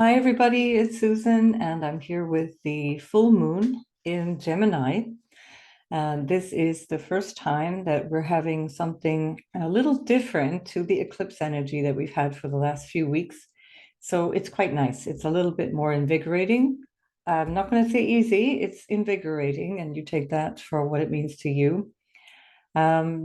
Hi, everybody. It's Susan, and I'm here with the full moon in Gemini. And this is the first time that we're having something a little different to the eclipse energy that we've had for the last few weeks. So it's quite nice. It's a little bit more invigorating. I'm not going to say easy, it's invigorating, and you take that for what it means to you.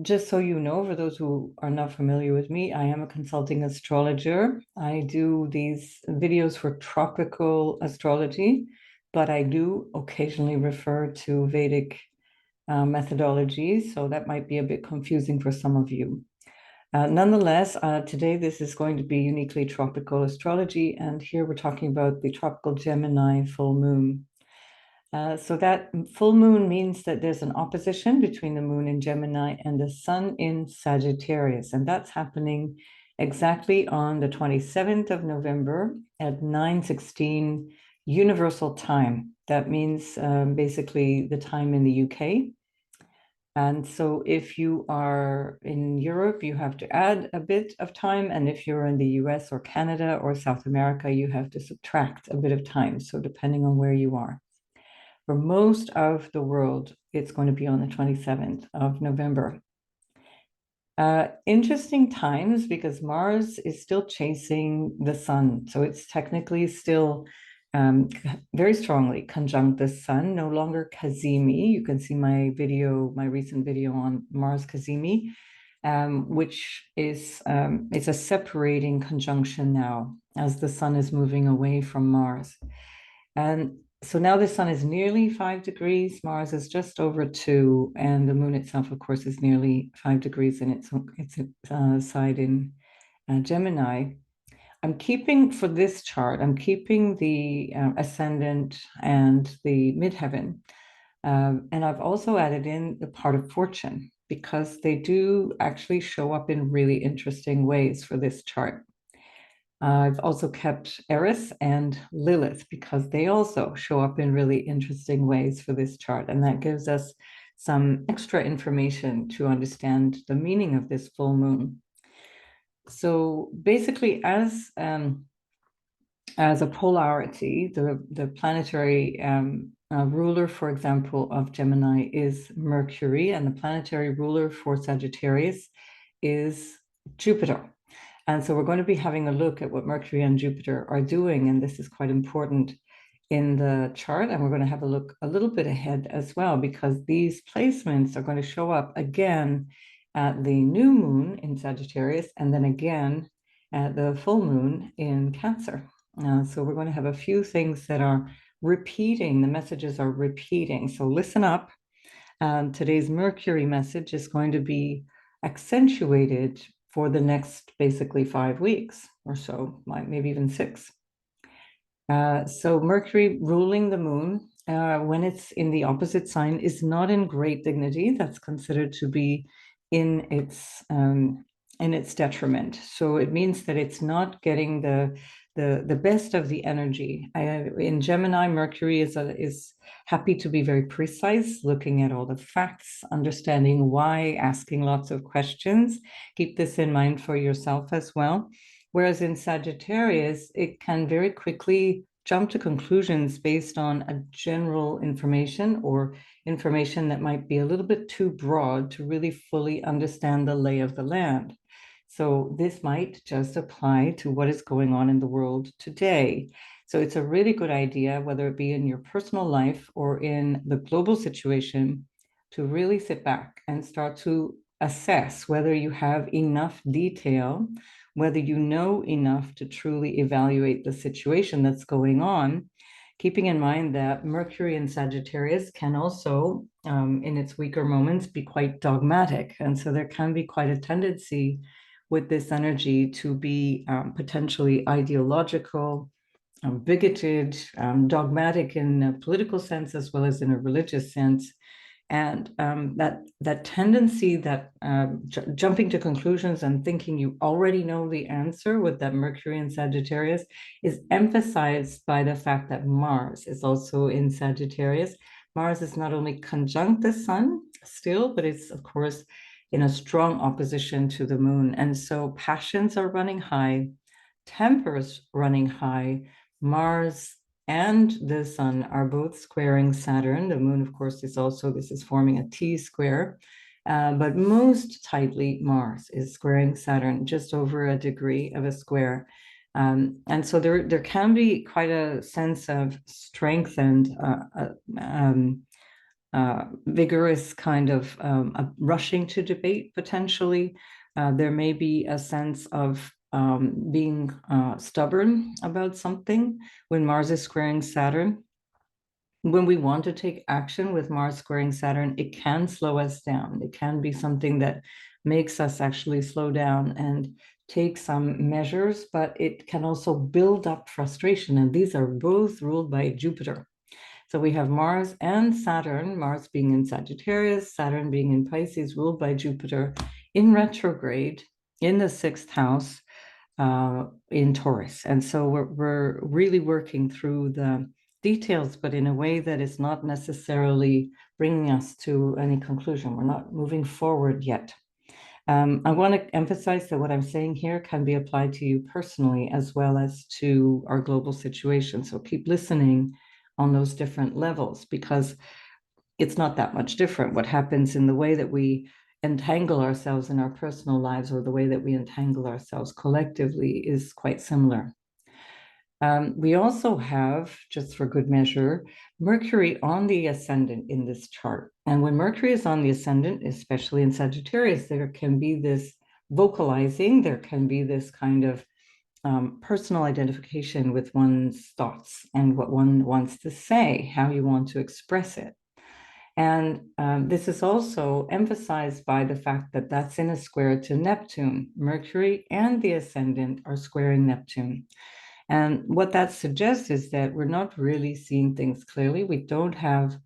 Just so you know, for those who are not familiar with me, I am a consulting astrologer. I do these videos for tropical astrology, but I do occasionally refer to Vedic methodology, so that might be a bit confusing for some of you. Nonetheless, today this is going to be uniquely tropical astrology, and here we're talking about the tropical Gemini full moon. So that full moon means that there's an opposition between the moon in Gemini and the sun in Sagittarius. And that's happening exactly on the 27th of November at 9:16 Universal Time. That means basically the time in the UK. And so if you are in Europe, you have to add a bit of time. And if you're in the US or Canada or South America, you have to subtract a bit of time. So depending on where you are. For most of the world, it's going to be on the 27th of November. Interesting times because Mars is still chasing the sun. So it's technically still very strongly conjunct the sun, no longer Cazimi. You can see my video, my recent video on Mars Cazimi, which is it's a separating conjunction now as the sun is moving away from Mars. And so now the sun is nearly 5 degrees, Mars is just over 2, and the moon itself, of course, is nearly 5 degrees in its side in Gemini. I'm keeping for this chart, I'm keeping the ascendant and the midheaven. And I've also added in the part of fortune because they do actually show up in really interesting ways for this chart. I've also kept Eris and Lilith because they also show up in really interesting ways for this chart. And that gives us some extra information to understand the meaning of this full moon. So basically, as a polarity, the planetary ruler, for example, of Gemini is Mercury, and the planetary ruler for Sagittarius is Jupiter. And so we're going to be having a look at what Mercury and Jupiter are doing, and this is quite important in the chart. And we're going to have a look a little bit ahead as well, because these placements are going to show up again at the new moon in Sagittarius, and then again at the full moon in Cancer. So we're going to have a few things that are repeating. The messages are repeating. So listen up. Today's Mercury message is going to be accentuated for the next basically 5 weeks or so, maybe even 6. So Mercury ruling the moon when it's in the opposite sign is not in great dignity. That's considered to be in its detriment. So it means that it's not getting the best of the energy. In Gemini, Mercury is happy to be very precise, looking at all the facts, understanding why, asking lots of questions. Keep this in mind for yourself as well. Whereas in Sagittarius, it can very quickly jump to conclusions based on a general information or information that might be a little bit too broad to really fully understand the lay of the land. So this might just apply to what is going on in the world today. So it's a really good idea, whether it be in your personal life or in the global situation, to really sit back and start to assess whether you have enough detail, whether you know enough to truly evaluate the situation that's going on, keeping in mind that Mercury in Sagittarius can also, in its weaker moments, be quite dogmatic. And so there can be quite a tendency with this energy to be potentially ideological, bigoted, dogmatic in a political sense as well as in a religious sense. And that tendency, that jumping to conclusions and thinking you already know the answer with that Mercury in Sagittarius is emphasized by the fact that Mars is also in Sagittarius. Mars is not only conjunct the sun still, but it's, of course, in a strong opposition to the moon. And so passions are running high, tempers running high, Mars and the Sun are both squaring Saturn. The Moon, of course, is also, this is forming a T-square. But most tightly, Mars is squaring Saturn, just over a degree of a square. And so there can be quite a sense of strength and vigorous kind of rushing to debate, potentially. There may be a sense of being stubborn about something when Mars is squaring Saturn. When we want to take action with Mars squaring Saturn, it can slow us down. It can be something that makes us actually slow down and take some measures, but it can also build up frustration. And these are both ruled by Jupiter. So we have Mars and Saturn, Mars being in Sagittarius, Saturn being in Pisces, ruled by Jupiter in retrograde in the sixth house in Taurus. And so we're really working through the details, but in a way that is not necessarily bringing us to any conclusion. We're not moving forward yet. I want to emphasize that what I'm saying here can be applied to you personally as well as to our global situation. So keep listening on those different levels, because it's not that much different. What happens in the way that we entangle ourselves in our personal lives or the way that we entangle ourselves collectively is quite similar. We also have, just for good measure, Mercury on the ascendant in this chart. And when Mercury is on the ascendant, especially in Sagittarius, there can be this vocalizing, there can be this kind of personal identification with one's thoughts and what one wants to say, how you want to express it. And this is also emphasized by the fact that that's in a square to Neptune. Mercury and the ascendant are squaring Neptune. And what that suggests is that we're not really seeing things clearly. We don't have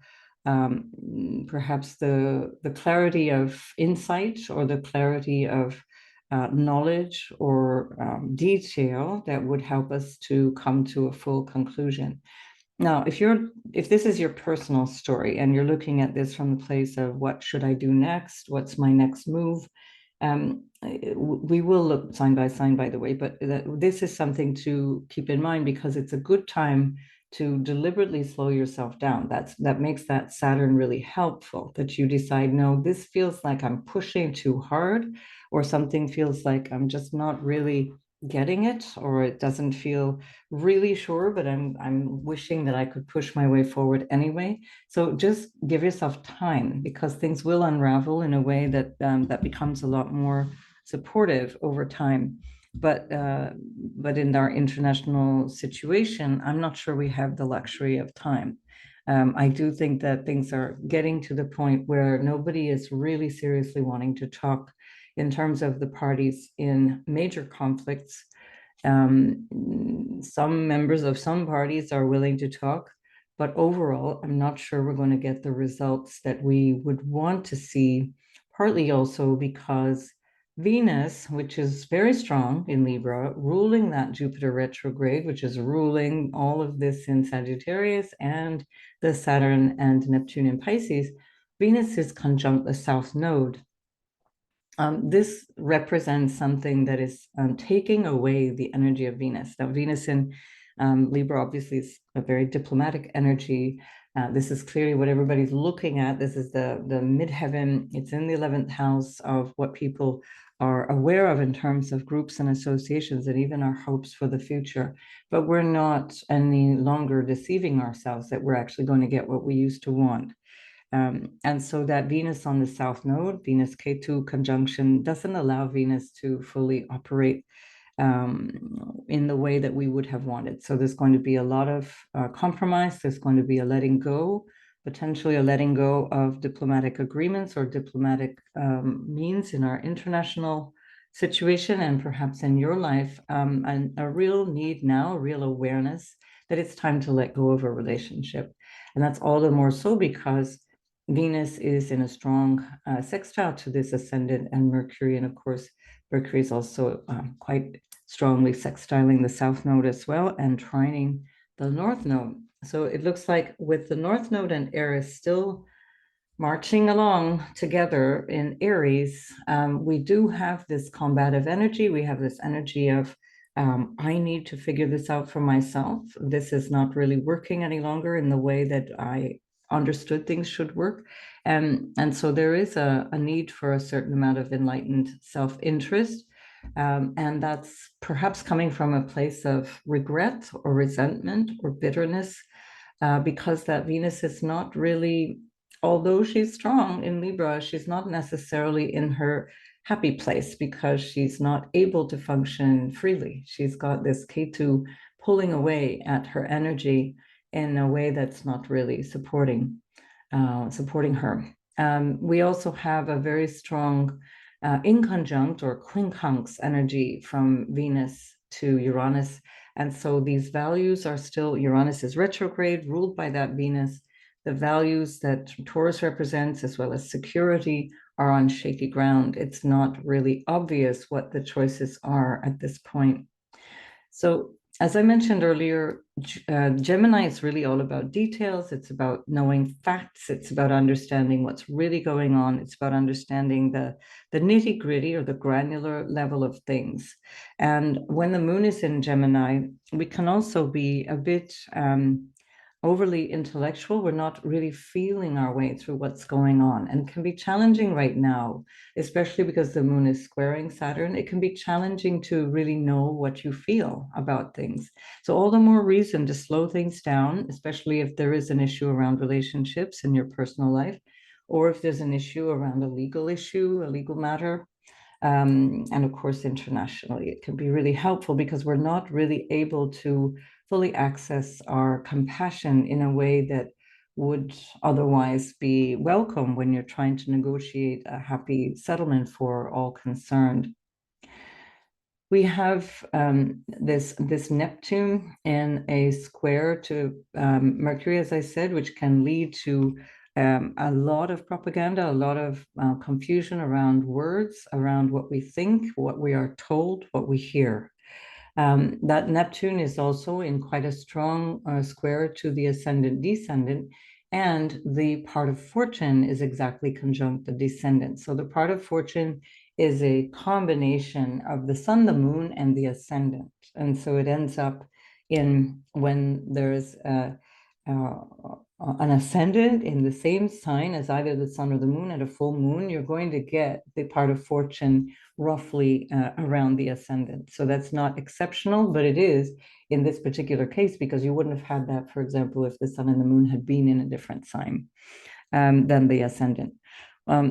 perhaps the clarity of insight or the clarity of knowledge or detail that would help us to come to a full conclusion. Now, if this is your personal story and you're looking at this from the place of what should I do next, what's my next move, we will look sign by sign, by the way, but this is something to keep in mind because it's a good time to deliberately slow yourself down. That makes that Saturn really helpful, that you decide, no, this feels like I'm pushing too hard, or something feels like I'm just not really getting it, or it doesn't feel really sure, but I'm wishing that I could push my way forward anyway. So just give yourself time, because things will unravel in a way that that becomes a lot more supportive over time. But in our international situation, I'm not sure we have the luxury of time. I do think that things are getting to the point where nobody is really seriously wanting to talk in terms of the parties in major conflicts. Some members of some parties are willing to talk, but overall, I'm not sure we're going to get the results that we would want to see, partly also because Venus, which is very strong in Libra, ruling that Jupiter retrograde, which is ruling all of this in Sagittarius and the Saturn and Neptune in Pisces, Venus is conjunct the South Node. This represents something that is taking away the energy of Venus. Now, Venus in Libra obviously is a very diplomatic energy. This is clearly what everybody's looking at. This is the midheaven. It's in the 11th house of what people are aware of in terms of groups and associations and even our hopes for the future. But we're not any longer deceiving ourselves that we're actually going to get what we used to want. And so that Venus on the South Node, Venus Ketu conjunction, doesn't allow Venus to fully operate in the way that we would have wanted. So there's going to be a lot of compromise. There's going to be a letting go, potentially a letting go of diplomatic agreements or diplomatic means in our international situation and perhaps in your life, and a real need now, a real awareness that it's time to let go of a relationship. And that's all the more so because Venus is in a strong sextile to this ascendant and Mercury. And of course, Mercury is also quite strongly sextiling the South Node as well and trining the North Node. So it looks like with the North Node and Aries still marching along together in Aries, we do have this combative energy. We have this energy of I need to figure this out for myself. This is not really working any longer in the way that I understood things should work. And so there is a need for a certain amount of enlightened self-interest. And that's perhaps coming from a place of regret or resentment or bitterness, because that Venus is not really, although she's strong in Libra, she's not necessarily in her happy place because she's not able to function freely. She's got this Ketu pulling away at her energy in a way that's not really supporting her. We also have a very strong inconjunct or quincunx energy from Venus to Uranus. And so these values are still, Uranus is retrograde, ruled by that Venus. The values that Taurus represents, as well as security, are on shaky ground. It's not really obvious what the choices are at this point. So, as I mentioned earlier, Gemini is really all about details. It's about knowing facts. It's about understanding what's really going on. It's about understanding the nitty gritty or the granular level of things. And when the moon is in Gemini, we can also be a bit overly intellectual. We're not really feeling our way through what's going on, and can be challenging right now, especially because the moon is squaring Saturn. It can be challenging to really know what you feel about things. So all the more reason to slow things down, especially if there is an issue around relationships in your personal life, or if there's an issue around a legal issue, a legal matter. And of course, internationally, it can be really helpful because we're not really able to fully access our compassion in a way that would otherwise be welcome when you're trying to negotiate a happy settlement for all concerned. We have this Neptune in a square to Mercury, as I said, which can lead to a lot of propaganda, a lot of confusion around words, around what we think, what we are told, what we hear. That Neptune is also in quite a strong square to the ascendant descendant, and the part of fortune is exactly conjunct the descendant. So the part of fortune is a combination of the sun, the moon, and the ascendant. And so it ends up in when there's an ascendant in the same sign as either the sun or the moon at a full moon, you're going to get the part of fortune roughly around the ascendant. So that's not exceptional, but it is in this particular case, because you wouldn't have had that, for example, if the sun and the moon had been in a different sign than the ascendant.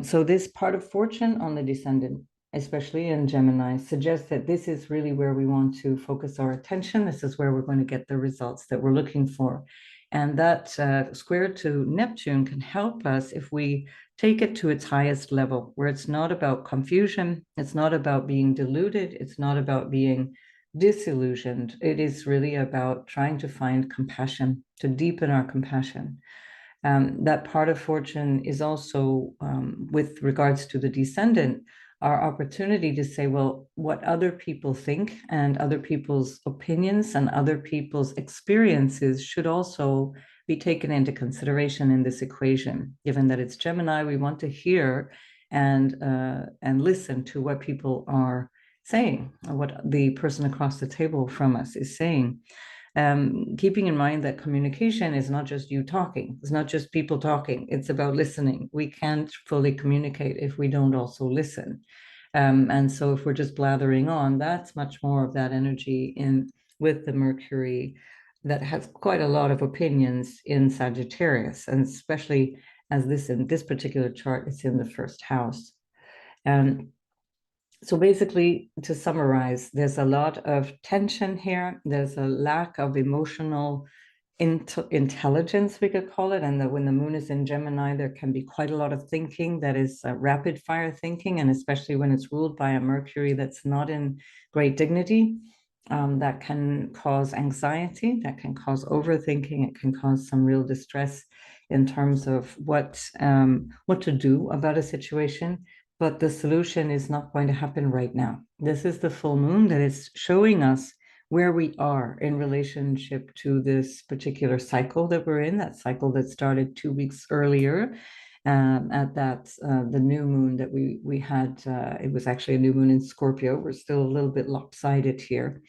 So this part of fortune on the descendant, especially in Gemini, suggests that this is really where we want to focus our attention. This is where we're going to get the results that we're looking for. And that square to Neptune can help us if we take it to its highest level, where it's not about confusion, it's not about being deluded, it's not about being disillusioned. It is really about trying to find compassion, to deepen our compassion. That part of fortune is also, with regards to the descendant, our opportunity to say, well, what other people think and other people's opinions and other people's experiences should also be taken into consideration in this equation. Given that it's Gemini, we want to hear and listen to what people are saying, what the person across the table from us is saying. Keeping in mind that communication is not just you talking, it's not just people talking, it's about listening. We can't fully communicate if we don't also listen. And so if we're just blathering on, that's much more of that energy in with the Mercury that has quite a lot of opinions in Sagittarius, and especially as this in this particular chart, it's in the first house. And so basically, to summarize, there's a lot of tension here. There's a lack of emotional intelligence, we could call it. And when the moon is in Gemini, there can be quite a lot of thinking that is rapid fire thinking. And especially when it's ruled by a Mercury that's not in great dignity, that can cause anxiety, that can cause overthinking. It can cause some real distress in terms of what to do about a situation. But the solution is not going to happen right now. This is the full moon that is showing us where we are in relationship to this particular cycle that we're in, that cycle that started 2 weeks earlier. at that the new moon that we had. It was actually a new moon in Scorpio. We're still a little bit lopsided here.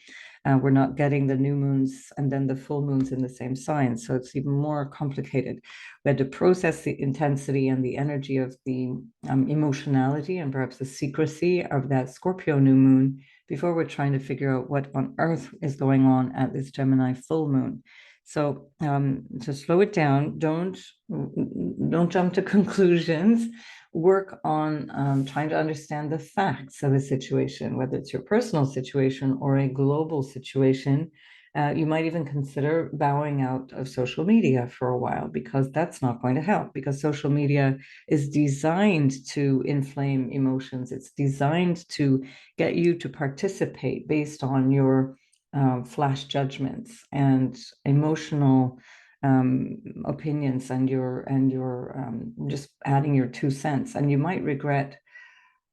We're not getting the new moons and then the full moons in the same sign, so it's even more complicated. We had to process the intensity and the energy of the emotionality and perhaps the secrecy of that Scorpio new moon before we're trying to figure out what on earth is going on at this Gemini full moon. So to slow it down, don't jump to conclusions. Work on trying to understand the facts of a situation, whether it's your personal situation or a global situation. You might even consider bowing out of social media for a while, because that's not going to help, because social media is designed to inflame emotions. It's designed to get you to participate based on your flash judgments and emotional opinions, and your just adding your 2 cents, and you might regret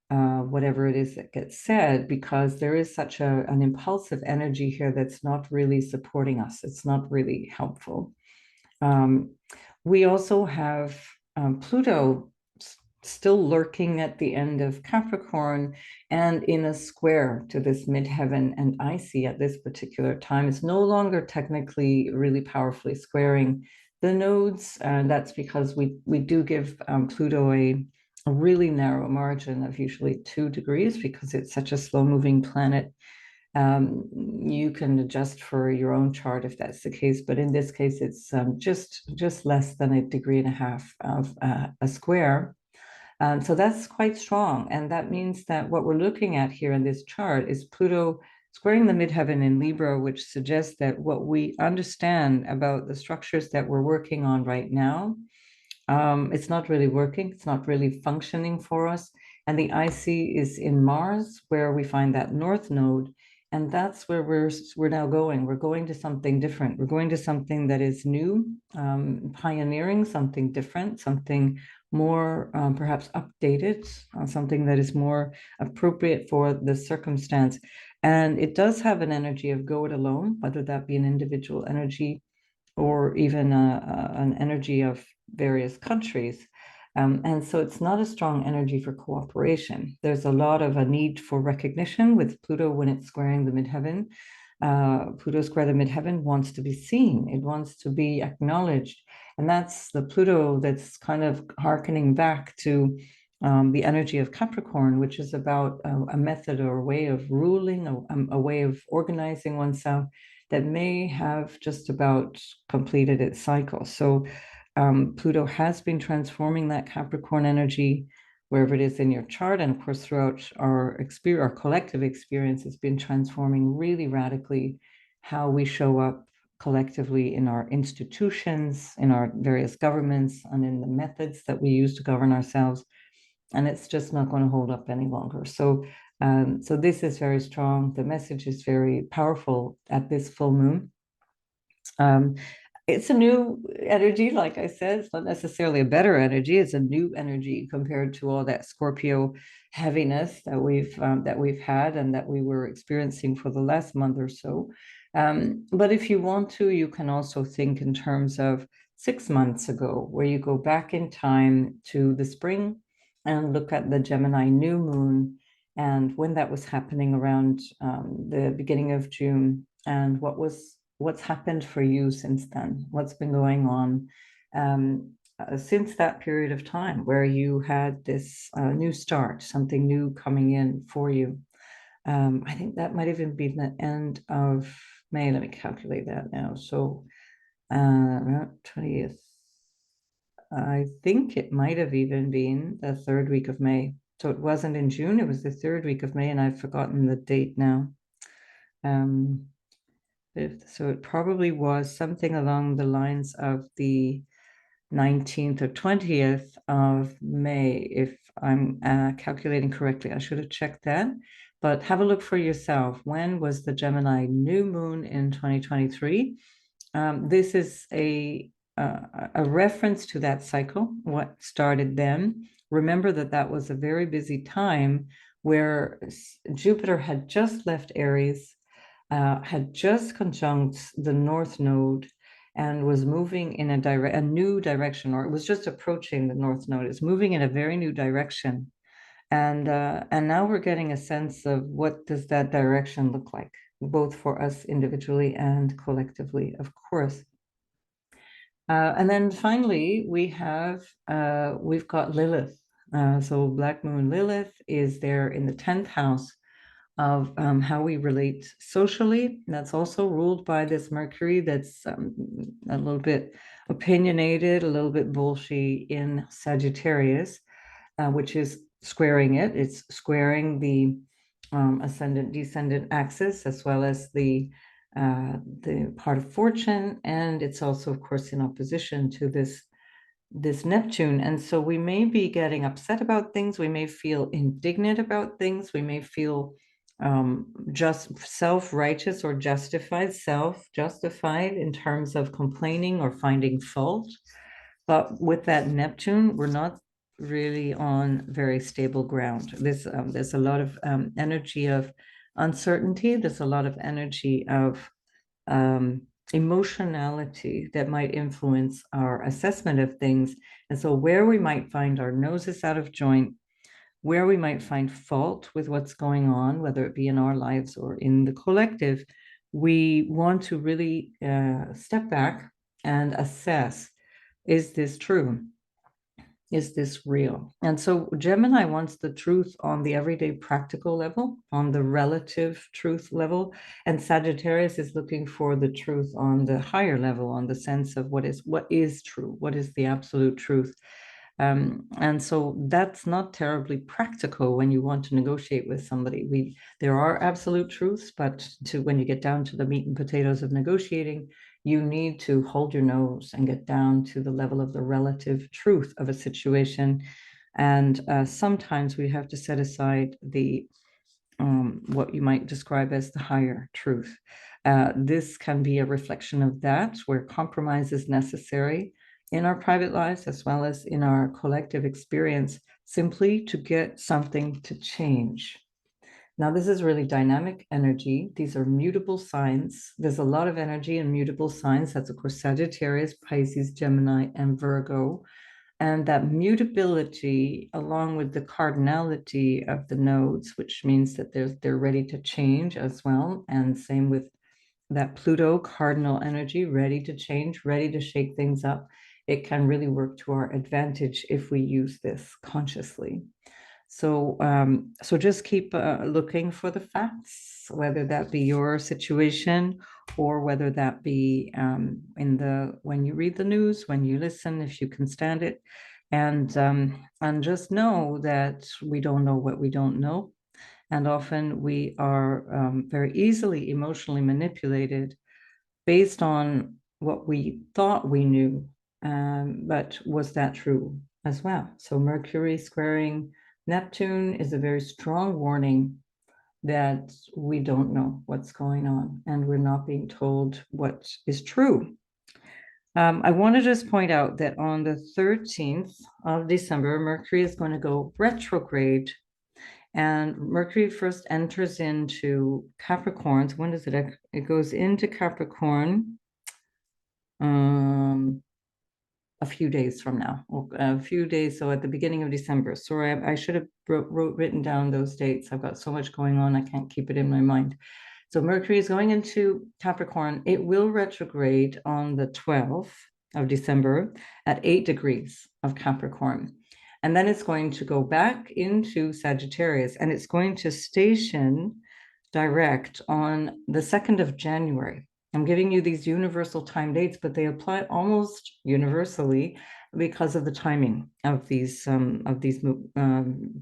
whatever it is that gets said, because there is such an impulsive energy here that's not really supporting us. It's not really helpful. We also have Pluto still lurking at the end of Capricorn and in a square to this midheaven and icy at this particular time. It's no longer technically really powerfully squaring the nodes, and that's because we do give Pluto a really narrow margin of usually 2 degrees, because it's such a slow-moving planet. You can adjust for your own chart if that's the case, but in this case, it's just less than 1.5 degrees of a square. So that's quite strong. And that means that what we're looking at here in this chart is Pluto squaring the midheaven in Libra, which suggests that what we understand about the structures that we're working on right now, it's not really working. It's not really functioning for us. And the IC is in Mars, where we find that north node. And that's where we're now going. We're going to something different. We're going to something that is new, pioneering something different, something more perhaps updated, something that is more appropriate for the circumstance. And it does have an energy of go it alone, whether that be an individual energy or even an energy of various countries. And so it's not a strong energy for cooperation. There's a lot of a need for recognition with Pluto when it's squaring the midheaven. Pluto square the midheaven wants to be seen. It wants to be acknowledged. And that's the Pluto that's kind of hearkening back to the energy of Capricorn, which is about a method or a way of ruling, a way of organizing oneself that may have just about completed its cycle. So Pluto has been transforming that Capricorn energy wherever it is in your chart, and of course throughout our collective experience, it's been transforming really radically how we show up collectively in our institutions, in our various governments, and in the methods that we use to govern ourselves. And it's just not going to hold up any longer. So this is very strong. The message is very powerful at this full moon. It's a new energy, like I said. It's not necessarily a better energy. It's a new energy compared to all that Scorpio heaviness that we've had and that we were experiencing for the last month or so. But if you want to, you can also think in terms of 6 months ago, where you go back in time to the spring and look at the Gemini new moon and when that was happening around the beginning of June, and what's happened for you since then, what's been going on since that period of time where you had this new start, something new coming in for you. I think that might even be the end of May. Let me calculate that now. So around 20th, I think it might have even been the 3rd week of May. So it wasn't in June, it was the 3rd week of May, and I've forgotten the date now. So it probably was something along the lines of the 19th or 20th of May, if I'm calculating correctly. I should have checked that, but have a look for yourself. When was the Gemini new moon in 2023? This is a reference to that cycle, what started then. Remember that was a very busy time where Jupiter had just left Aries, had just conjunct the North Node, and was moving in a new direction, or it was just approaching the North Node. It's moving in a very new direction. And now we're getting a sense of what does that direction look like, both for us individually and collectively, of course. And then finally, we've got Lilith. So Black Moon Lilith is there in the 10th house of how we relate socially. That's also ruled by this Mercury that's a little bit opinionated, a little bit bullshy in Sagittarius, which is squaring it. It's squaring the ascendant-descendant axis, as well as the part of fortune, and it's also, of course, in opposition to this Neptune. And so we may be getting upset about things, we may feel indignant about things, we may feel just self-righteous or self-justified in terms of complaining or finding fault. But with that Neptune, we're not really on very stable ground. There's a lot of energy of uncertainty. There's a lot of energy of emotionality that might influence our assessment of things. And so where we might find our noses out of joint, where we might find fault with what's going on, whether it be in our lives or in the collective, we want to really step back and assess, is this true? Is this real? And so Gemini wants the truth on the everyday practical level, on the relative truth level, and Sagittarius is looking for the truth on the higher level, on the sense of what is true, what is the absolute truth. And so that's not terribly practical when you want to negotiate with somebody. There are absolute truths, but when you get down to the meat and potatoes of negotiating, you need to hold your nose and get down to the level of the relative truth of a situation. And sometimes we have to set aside the what you might describe as the higher truth. This can be a reflection of that, where compromise is necessary in our private lives as well as in our collective experience, simply to get something to change. Now, this is really dynamic energy. These are mutable signs. There's a lot of energy in mutable signs. That's, of course, Sagittarius, Pisces, Gemini, and Virgo. And that mutability, along with the cardinality of the nodes, which means that they're ready to change as well. And same with that Pluto cardinal energy, ready to change, ready to shake things up. It can really work to our advantage if we use this consciously. So, so just keep looking for the facts, whether that be your situation or whether that be when you read the news, when you listen, if you can stand it, and just know that we don't know what we don't know, and often we are very easily emotionally manipulated based on what we thought we knew, but was that true as well? So Mercury squaring Neptune is a very strong warning that we don't know what's going on and we're not being told what is true. I want to just point out that on the 13th of December, Mercury is going to go retrograde, and Mercury first enters into Capricorn. So when does it? It goes into Capricorn a few days from now, a few days, so at the beginning of December. Sorry, I should have written down those dates. I've got so much going on, I can't keep it in my mind. So Mercury is going into Capricorn. It will retrograde on the 12th of December at 8 degrees of Capricorn. And then it's going to go back into Sagittarius, and it's going to station direct on the 2nd of January. I'm giving you these universal time dates, but they apply almost universally because of the timing of these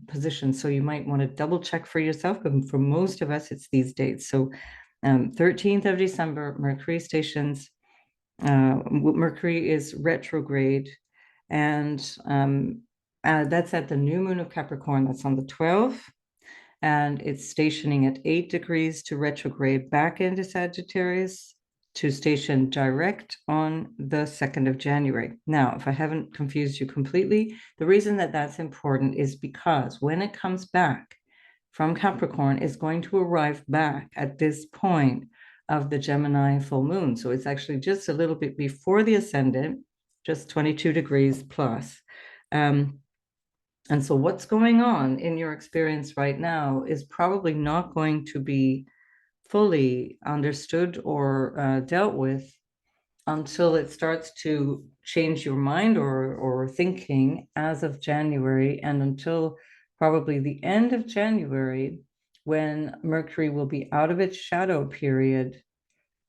positions. So you might want to double check for yourself, but for most of us, it's these dates. So 13th of December, Mercury stations, Mercury is retrograde, and that's at the new moon of Capricorn. That's on the 12th. And it's stationing at 8 degrees to retrograde back into Sagittarius to station direct on the 2nd of January. Now, if I haven't confused you completely, the reason that that's important is because when it comes back from Capricorn, it's going to arrive back at this point of the Gemini full moon. So it's actually just a little bit before the ascendant, just 22 degrees plus. And so what's going on in your experience right now is probably not going to be fully understood or dealt with until it starts to change your mind or thinking as of January, and until probably the end of January, when Mercury will be out of its shadow period.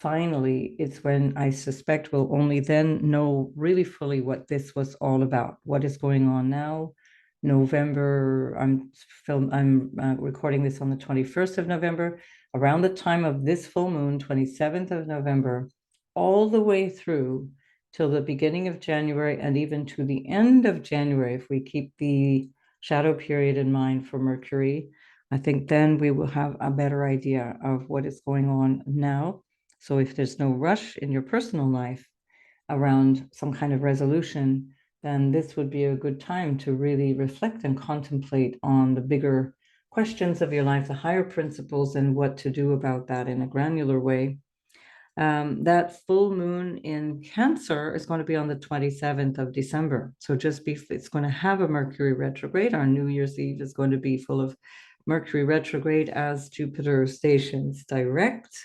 Finally, it's when I suspect we'll only then know really fully what this was all about, what is going on now. November, I'm recording this on the 21st of November, around the time of this full moon, 27th of November, all the way through till the beginning of January, and even to the end of January, if we keep the shadow period in mind for Mercury. I think then we will have a better idea of what is going on now. So if there's no rush in your personal life around some kind of resolution, then this would be a good time to really reflect and contemplate on the bigger questions of your life, the higher principles, and what to do about that in a granular way. That full moon in Cancer is going to be on the 27th of December. So it's going to have a Mercury retrograde. Our New Year's Eve is going to be full of Mercury retrograde as Jupiter stations direct.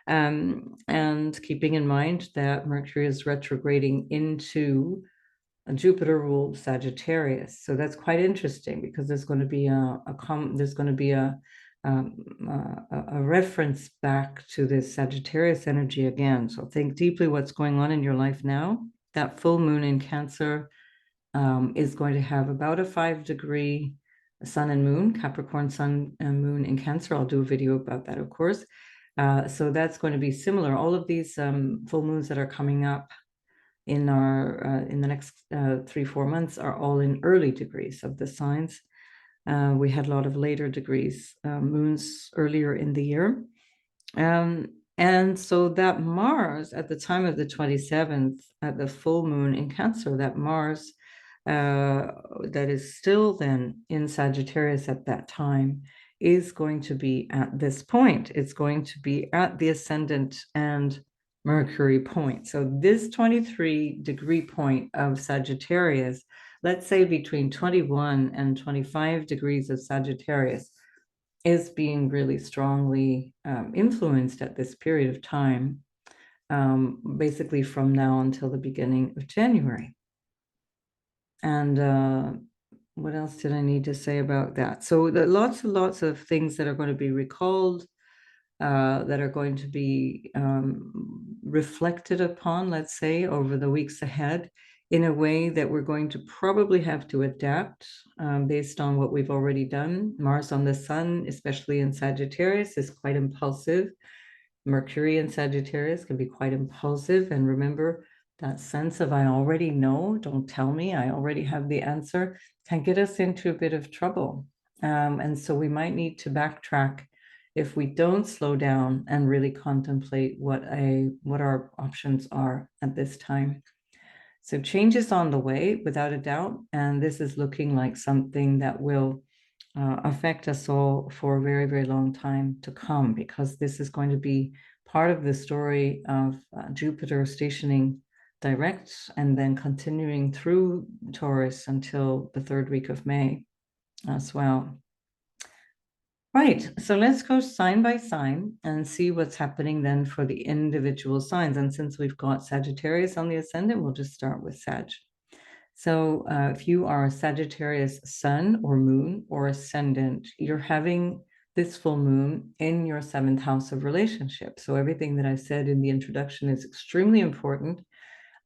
And keeping in mind that Mercury is retrograding into a Jupiter-ruled Sagittarius, so that's quite interesting because there's going to be a reference back to this Sagittarius energy again. So think deeply what's going on in your life now. That full moon in Cancer is going to have about a 5-degree sun and moon, Capricorn sun and moon in Cancer. I'll do a video about that, of course. So that's going to be similar. All of these full moons that are coming up in the next 3-4 months are all in early degrees of the signs. We had a lot of later degrees, moons earlier in the year. And so that Mars, at the time of the 27th, at the full moon in Cancer, that Mars that is still then in Sagittarius at that time is going to be at this point. It's going to be at the ascendant and Mercury point. So this 23-degree point of Sagittarius, let's say between 21 and 25 degrees of Sagittarius, is being really strongly influenced at this period of time, basically from now until the beginning of January. And what else did I need to say about that? So lots and lots of things that are going to be recalled, that are going to be reflected upon, let's say, over the weeks ahead, in a way that we're going to probably have to adapt based on what we've already done. Mars on the Sun, especially in Sagittarius, is quite impulsive. Mercury in Sagittarius can be quite impulsive. And remember, that sense of I already know, don't tell me, I already have the answer, can get us into a bit of trouble. And so we might need to backtrack if we don't slow down and really contemplate what our options are at this time. So change is on the way, without a doubt, and this is looking like something that will affect us all for a very, very long time to come, because this is going to be part of the story of Jupiter stationing direct and then continuing through Taurus until the 3rd week of May as well. Right, so let's go sign by sign and see what's happening then for the individual signs. And since we've got Sagittarius on the ascendant, we'll just start with Sag. So if you are a Sagittarius sun or moon or ascendant, you're having this full moon in your 7th house of relationships. So everything that I said in the introduction is extremely important.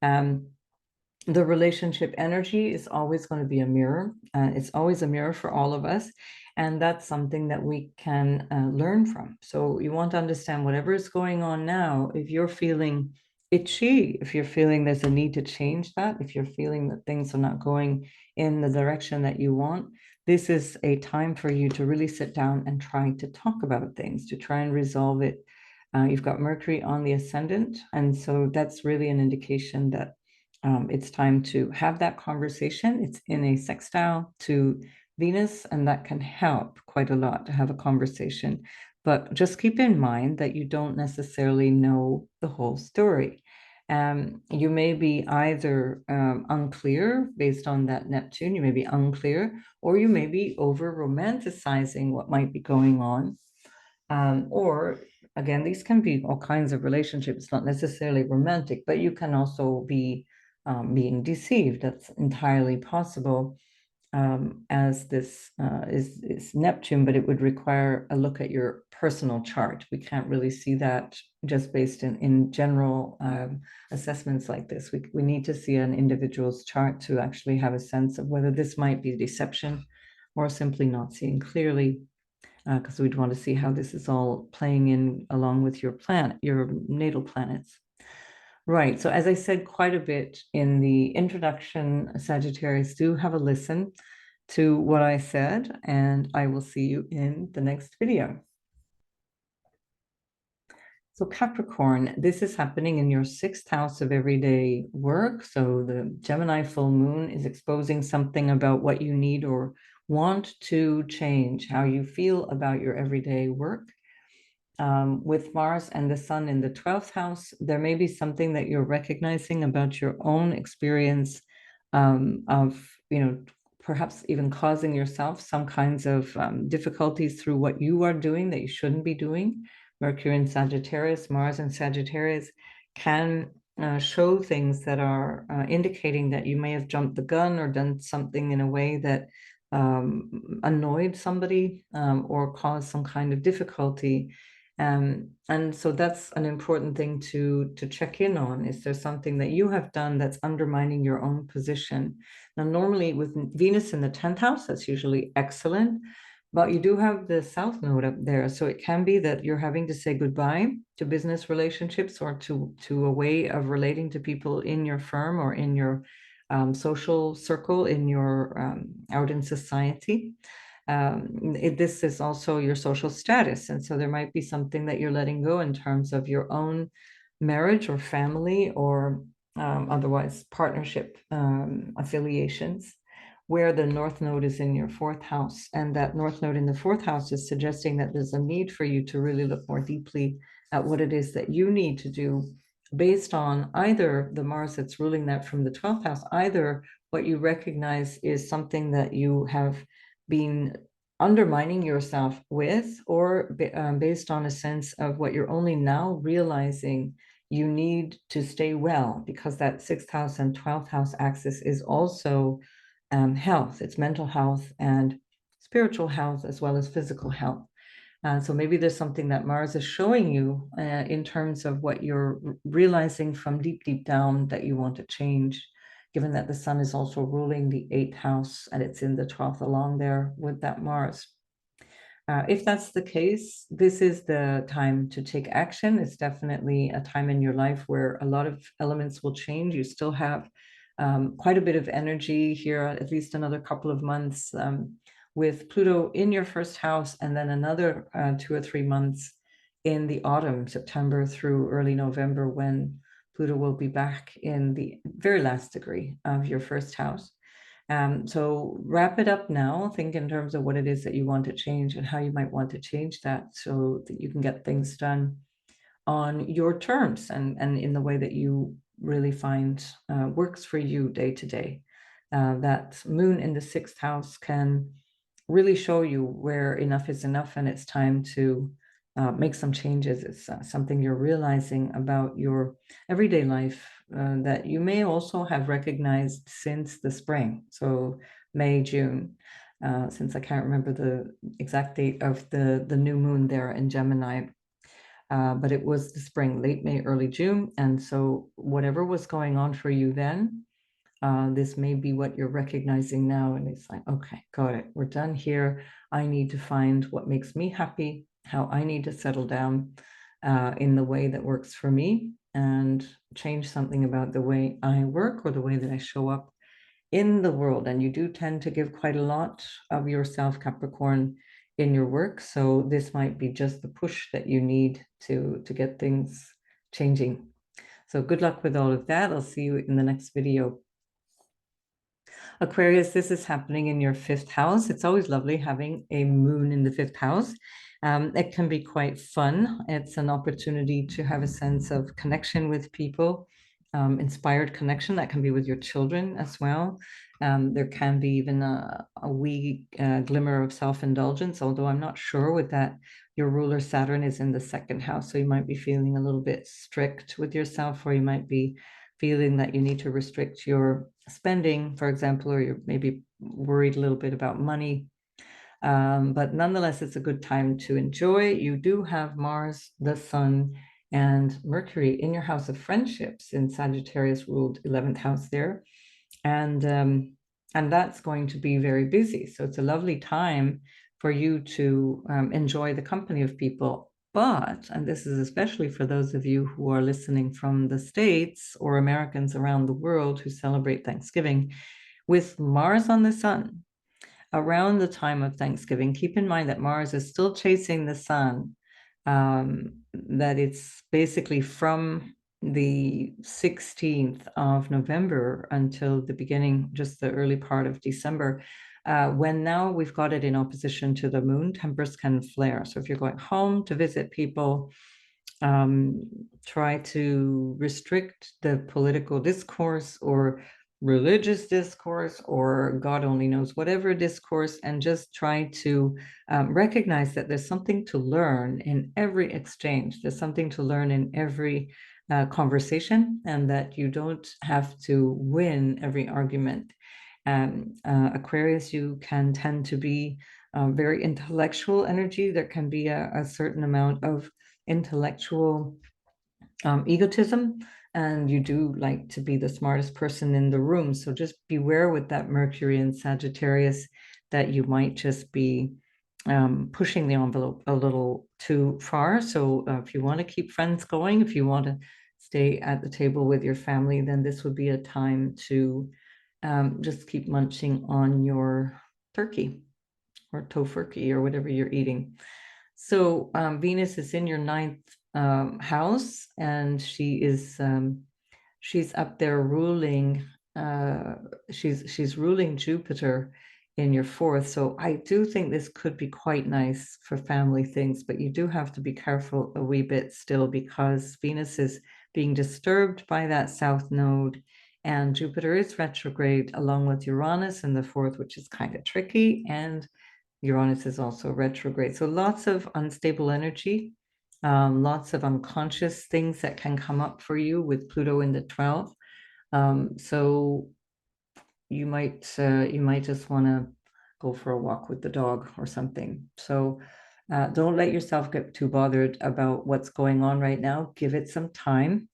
The relationship energy is always going to be a mirror. It's always a mirror for all of us. And that's something that we can learn from. So you want to understand whatever is going on now. If you're feeling itchy, if you're feeling there's a need to change that, if you're feeling that things are not going in the direction that you want, this is a time for you to really sit down and try to talk about things, to try and resolve it. You've got Mercury on the ascendant. And so that's really an indication that it's time to have that conversation. It's in a sextile to Venus, and that can help quite a lot to have a conversation. but just keep in mind that you don't necessarily know the whole story. You may be either unclear based on that Neptune, you may be unclear, or you may be over romanticizing what might be going on. Or again, these can be all kinds of relationships, not necessarily romantic, but you can also be being deceived. That's entirely possible, as this is Neptune, but it would require a look at your personal chart. We can't really see that just based in general assessments like this. We need to see an individual's chart to actually have a sense of whether this might be deception or simply not seeing clearly, because we'd want to see how this is all playing in along with your planet, your natal planets. Right. So as I said quite a bit in the introduction, Sagittarius, do have a listen to what I said, and I will see you in the next video. So Capricorn, this is happening in your sixth house of everyday work. So the Gemini full moon is exposing something about what you need or want to change, how you feel about your everyday work. With Mars and the Sun in the 12th house, there may be something that you're recognizing about your own experience of, perhaps even causing yourself some kinds of difficulties through what you are doing that you shouldn't be doing. Mercury in Sagittarius, Mars in Sagittarius can show things that are indicating that you may have jumped the gun or done something in a way that annoyed somebody or caused some kind of difficulty. And so that's an important thing to check in on. Is there something that you have done that's undermining your own position? Now, normally with Venus in the 10th house, that's usually excellent, but you do have the South Node up there. So it can be that you're having to say goodbye to business relationships or to a way of relating to people in your firm or in your social circle, in your out in society. This is also your social status. And so there might be something that you're letting go in terms of your own marriage or family or otherwise partnership affiliations, where the North Node is in your fourth house. And that North Node in the fourth house is suggesting that there's a need for you to really look more deeply at what it is that you need to do based on either the Mars that's ruling that from the 12th house, either what you recognize is something that you have been undermining yourself with, or based on a sense of what you're only now realizing you need to stay well, because that sixth house and 12th house axis is also health. It's mental health and spiritual health as well as physical health. So maybe there's something that Mars is showing you in terms of what you're realizing from deep, deep down that you want to change, given that the Sun is also ruling the 8th house and it's in the 12th along there with that Mars. If that's the case, this is the time to take action. It's definitely a time in your life where a lot of elements will change. You still have quite a bit of energy here, at least another couple of months, with Pluto in your first house, and then another 2 or 3 months in the autumn, September through early November, when Pluto will be back in the very last degree of your first house. So wrap it up now. Think in terms of what it is that you want to change and how you might want to change that so that you can get things done on your terms and in the way that you really find works for you day to day. That moon in the 6th house can really show you where enough is enough and it's time to make some changes. It's something you're realizing about your everyday life that you may also have recognized since the spring. So May, June, since I can't remember the exact date of the new moon there in Gemini, but it was the spring, late May, early June. And so whatever was going on for you then, this may be what you're recognizing now. And it's like, okay, got it. We're done here. I need to find what makes me happy, how I need to settle down in the way that works for me, and change something about the way I work or the way that I show up in the world. And you do tend to give quite a lot of yourself, Capricorn, in your work. So this might be just the push that you need to get things changing. So good luck with all of that. I'll see you in the next video. Aquarius, this is happening in your 5th house. It's always lovely having a moon in the 5th house. It can be quite fun. It's an opportunity to have a sense of connection with people, inspired connection that can be with your children as well. There can be even a wee glimmer of self-indulgence, although I'm not sure with that. Your ruler Saturn is in the second house, so you might be feeling a little bit strict with yourself, or you might be feeling that you need to restrict your spending, for example, or you're maybe worried a little bit about money. But nonetheless, it's a good time to enjoy. You do have Mars, the Sun, and Mercury in your house of friendships in Sagittarius ruled 11th house there. And that's going to be very busy. So it's a lovely time for you to enjoy the company of people. But, and this is especially for those of you who are listening from the States or Americans around the world who celebrate Thanksgiving, with Mars on the Sun, around the time of Thanksgiving, keep in mind that Mars is still chasing the sun, that it's basically from the 16th of November until the beginning, just the early part of December. When now we've got it in opposition to the moon, tempers can flare. So if you're going home to visit people, try to restrict the political discourse or religious discourse, or God only knows whatever discourse, and just try to recognize that there's something to learn in every exchange. There's something to learn in every conversation, and that you don't have to win every argument. Aquarius, you can tend to be very intellectual energy. There can be a certain amount of intellectual egotism, and you do like to be the smartest person in the room. So just beware with that Mercury in Sagittarius that you might just be pushing the envelope a little too far. So if you want to keep friends going, if you want to stay at the table with your family, then this would be a time to just keep munching on your turkey or tofurkey or whatever you're eating. So Venus is in your ninth house, and she's up there ruling. She's ruling Jupiter in your fourth. So I do think this could be quite nice for family things, but you do have to be careful a wee bit still, because Venus is being disturbed by that south node, and Jupiter is retrograde along with Uranus in the fourth, which is kind of tricky, and Uranus is also retrograde. So lots of unstable energy, lots of unconscious things that can come up for you with Pluto in the 12th. So you might just want to go for a walk with the dog or something. So don't let yourself get too bothered about what's going on right now. Give it some time.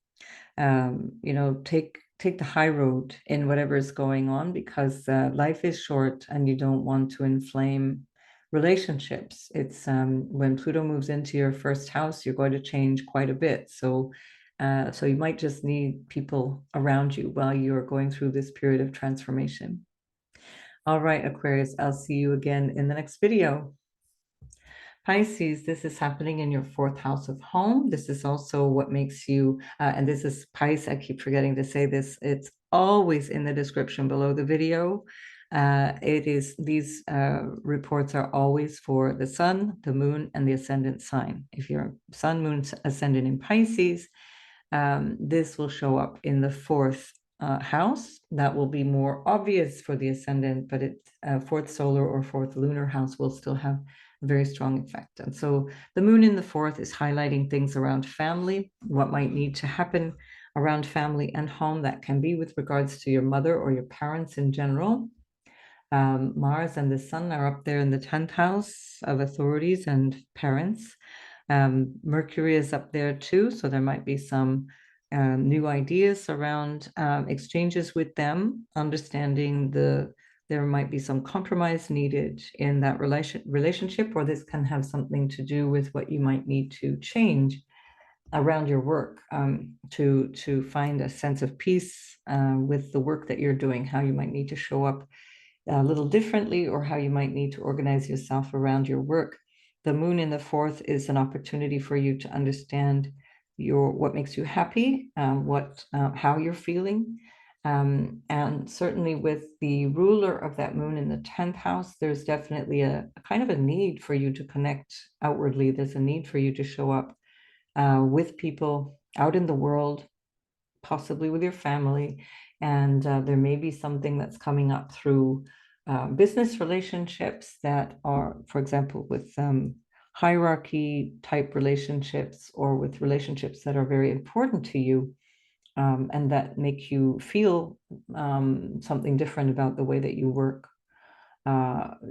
Take the high road in whatever is going on, because life is short and you don't want to inflame relationships. It's when Pluto moves into your first house, you're going to change quite a bit. So you might just need people around you while you're going through this period of transformation. All right, Aquarius, I'll see you again in the next video. Pisces, this is happening in your fourth house of home. This is also what makes you, and this is Pisces, I keep forgetting to say this, it's always in the description below the video. These reports are always for the sun, the moon, and the ascendant sign. If you're sun, moon, ascendant in Pisces, this will show up in the fourth house. That will be more obvious for the ascendant, but fourth solar or fourth lunar house will still have a very strong effect. And so the moon in the fourth is highlighting things around family, what might need to happen around family and home. That can be with regards to your mother or your parents in general. Mars and the sun are up there in the 10th house of authorities and parents. Mercury is up there too, so there might be some new ideas around exchanges with them, understanding there might be some compromise needed in that relationship, or this can have something to do with what you might need to change around your work, to find a sense of peace with the work that you're doing, how you might need to show up a little differently, or how you might need to organize yourself around your work. The moon in the fourth is an opportunity for you to understand what makes you happy, how you're feeling, And certainly with the ruler of that moon in the 10th house, there's definitely a kind of a need for you to connect outwardly. There's a need for you to show up with people out in the world, possibly with your family. And there may be something that's coming up through business relationships that are, for example, with hierarchy type relationships, or with relationships that are very important to you, and that make you feel something different about the way that you work.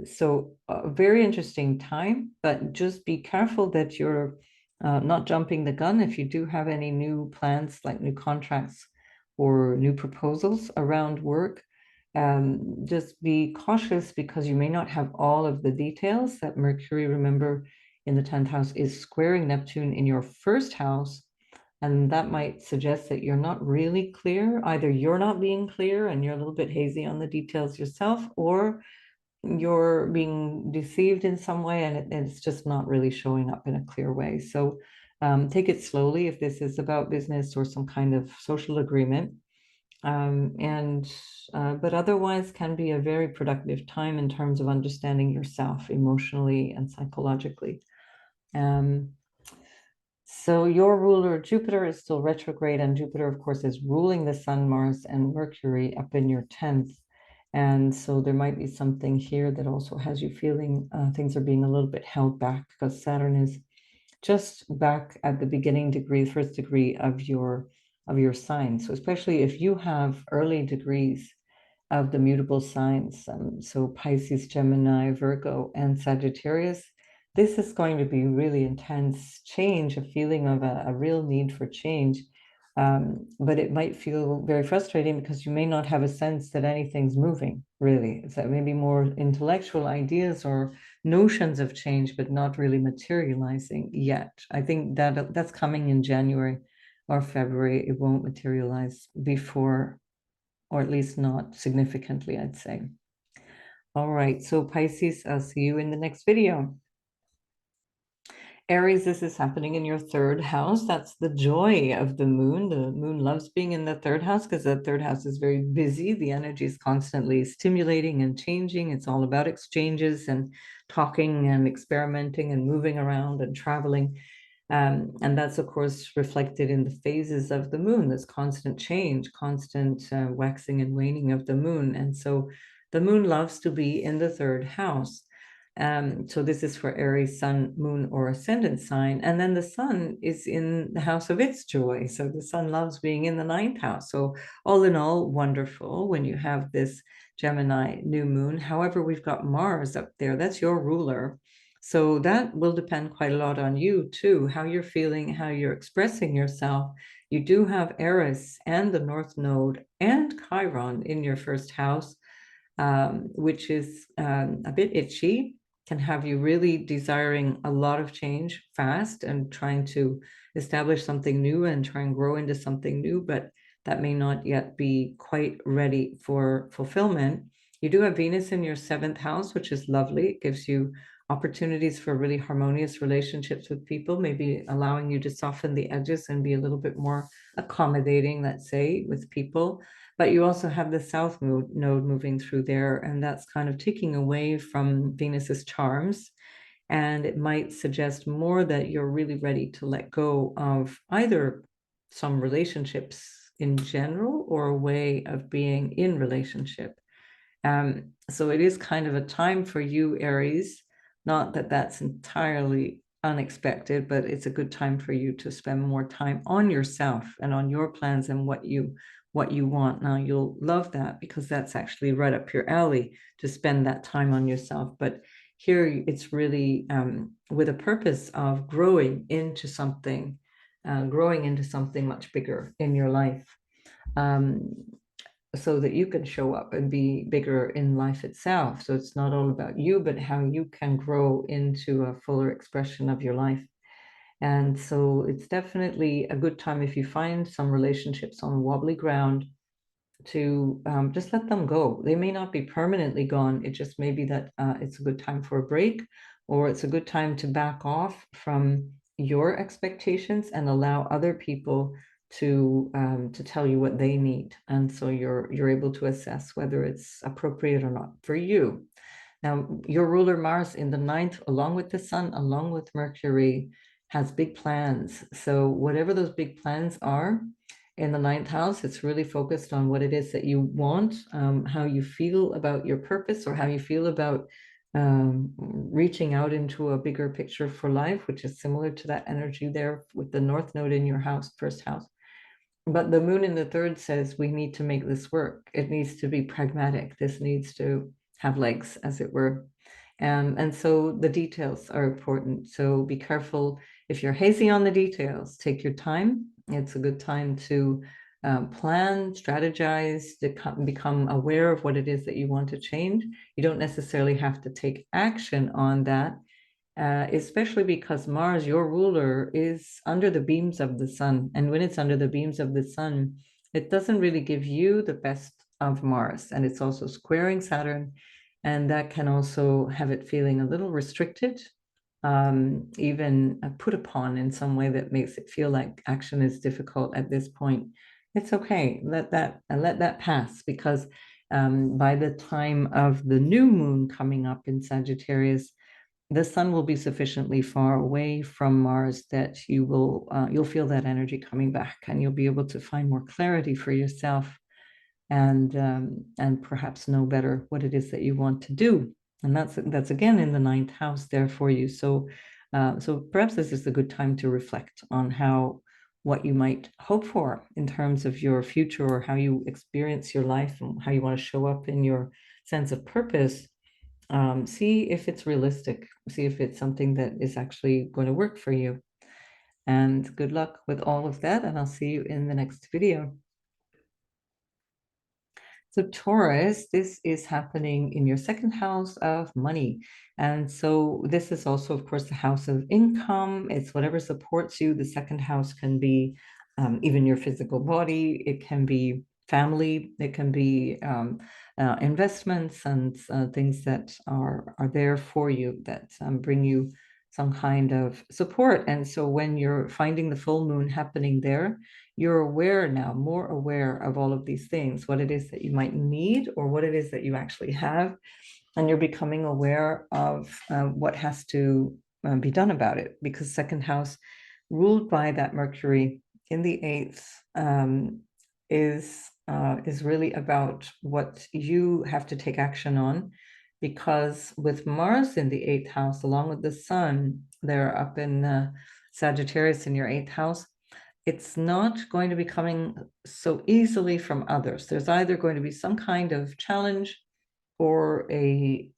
So a very interesting time, but just be careful that you're not jumping the gun. If you do have any new plans, like new contracts or new proposals around work, just be cautious, because you may not have all of the details. That Mercury, remember, in the 10th house is squaring Neptune in your first house. And that might suggest that you're not really clear. Either you're not being clear and you're a little bit hazy on the details yourself, or you're being deceived in some way, and it's just not really showing up in a clear way. So take it slowly if this is about business or some kind of social agreement. But otherwise can be a very productive time in terms of understanding yourself emotionally and psychologically. So your ruler, Jupiter, is still retrograde, and Jupiter, of course, is ruling the Sun, Mars, and Mercury up in your 10th. And so there might be something here that also has you feeling things are being a little bit held back, because Saturn is just back at the beginning degree, first degree of your sign. So especially if you have early degrees of the mutable signs, so Pisces, Gemini, Virgo, and Sagittarius, this is going to be really intense change, a feeling of a real need for change. But it might feel very frustrating because you may not have a sense that anything's moving, really. It's that maybe more intellectual ideas or notions of change, but not really materializing yet. I think that that's coming in January or February. It won't materialize before, or at least not significantly, I'd say. All right, so Pisces, I'll see you in the next video. Aries, this is happening in your third house. That's the joy of the moon. The moon loves being in the third house because the third house is very busy. The energy is constantly stimulating and changing. It's all about exchanges and talking and experimenting and moving around and traveling. And that's, of course, reflected in the phases of the moon. There's constant change, constant waxing and waning of the moon. And so the moon loves to be in the third house. So this is for Aries, Sun, Moon, or Ascendant sign. And then the Sun is in the house of its joy. So the Sun loves being in the 9th house. So all in all, wonderful when you have this Gemini new moon. However, we've got Mars up there. That's your ruler. So that will depend quite a lot on you too, how you're feeling, how you're expressing yourself. You do have Aries and the North Node and Chiron in your first house, which is a bit itchy, can have you really desiring a lot of change fast and trying to establish something new and try and grow into something new, but that may not yet be quite ready for fulfillment. You do have Venus in your 7th house, which is lovely. It gives you opportunities for really harmonious relationships with people, maybe allowing you to soften the edges and be a little bit more accommodating, let's say, with people. But you also have the South node moving through there, and that's kind of taking away from Venus's charms. And it might suggest more that you're really ready to let go of either some relationships in general or a way of being in relationship. So it is kind of a time for you, Aries. Not that that's entirely unexpected, but it's a good time for you to spend more time on yourself and on your plans and what you want. Now you'll love that because that's actually right up your alley to spend that time on yourself. But here it's really with a purpose of growing into something much bigger in your life. So that you can show up and be bigger in life itself. So it's not all about you, but how you can grow into a fuller expression of your life. And so it's definitely a good time if you find some relationships on wobbly ground to just let them go. They may not be permanently gone. It just may be that it's a good time for a break, or it's a good time to back off from your expectations and allow other people to tell you what they need. And so you're able to assess whether it's appropriate or not for you. Now, your ruler Mars in the ninth, along with the sun, along with Mercury, has big plans. So whatever those big plans are in the ninth house, it's really focused on what it is that you want, how you feel about your purpose, or how you feel about reaching out into a bigger picture for life, which is similar to that energy there with the North Node in your house, first house. But the moon in the third says we need to make this work. It needs to be pragmatic. This needs to have legs, as it were. And so the details are important. So be careful. If you're hazy on the details, take your time. It's a good time to plan, strategize, become aware of what it is that you want to change. You don't necessarily have to take action on that, especially because Mars, your ruler, is under the beams of the sun. And when it's under the beams of the sun, it doesn't really give you the best of Mars. And it's also squaring Saturn. And that can also have it feeling a little restricted, even put upon in some way that makes it feel like action is difficult at this point. It's okay. Let that pass, because by the time of the new moon coming up in Sagittarius, the sun will be sufficiently far away from Mars that you'll feel that energy coming back, and you'll be able to find more clarity for yourself, and perhaps know better what it is that you want to do. And that's again in the ninth house there for you. So perhaps this is a good time to reflect on what you might hope for in terms of your future, or how you experience your life, and how you want to show up in your sense of purpose. See if it's realistic, see if it's something that is actually going to work for you. And good luck with all of that, and I'll see you in the next video. So Taurus, this is happening in your second house of money. And so this is also, of course, the house of income. It's whatever supports you. The second house can be even your physical body. It can be family. It can be investments and things that are there for you, that bring you some kind of support. And so when you're finding the full moon happening there, you're aware now, more aware of all of these things, what it is that you might need, or what it is that you actually have. And you're becoming aware of what has to be done about it, because second house, ruled by that Mercury in the eighth, is really about what you have to take action on. Because with Mars in the eighth house, along with the sun, they're up in Sagittarius in your eighth house. It's not going to be coming so easily from others. There's either going to be some kind of challenge, or a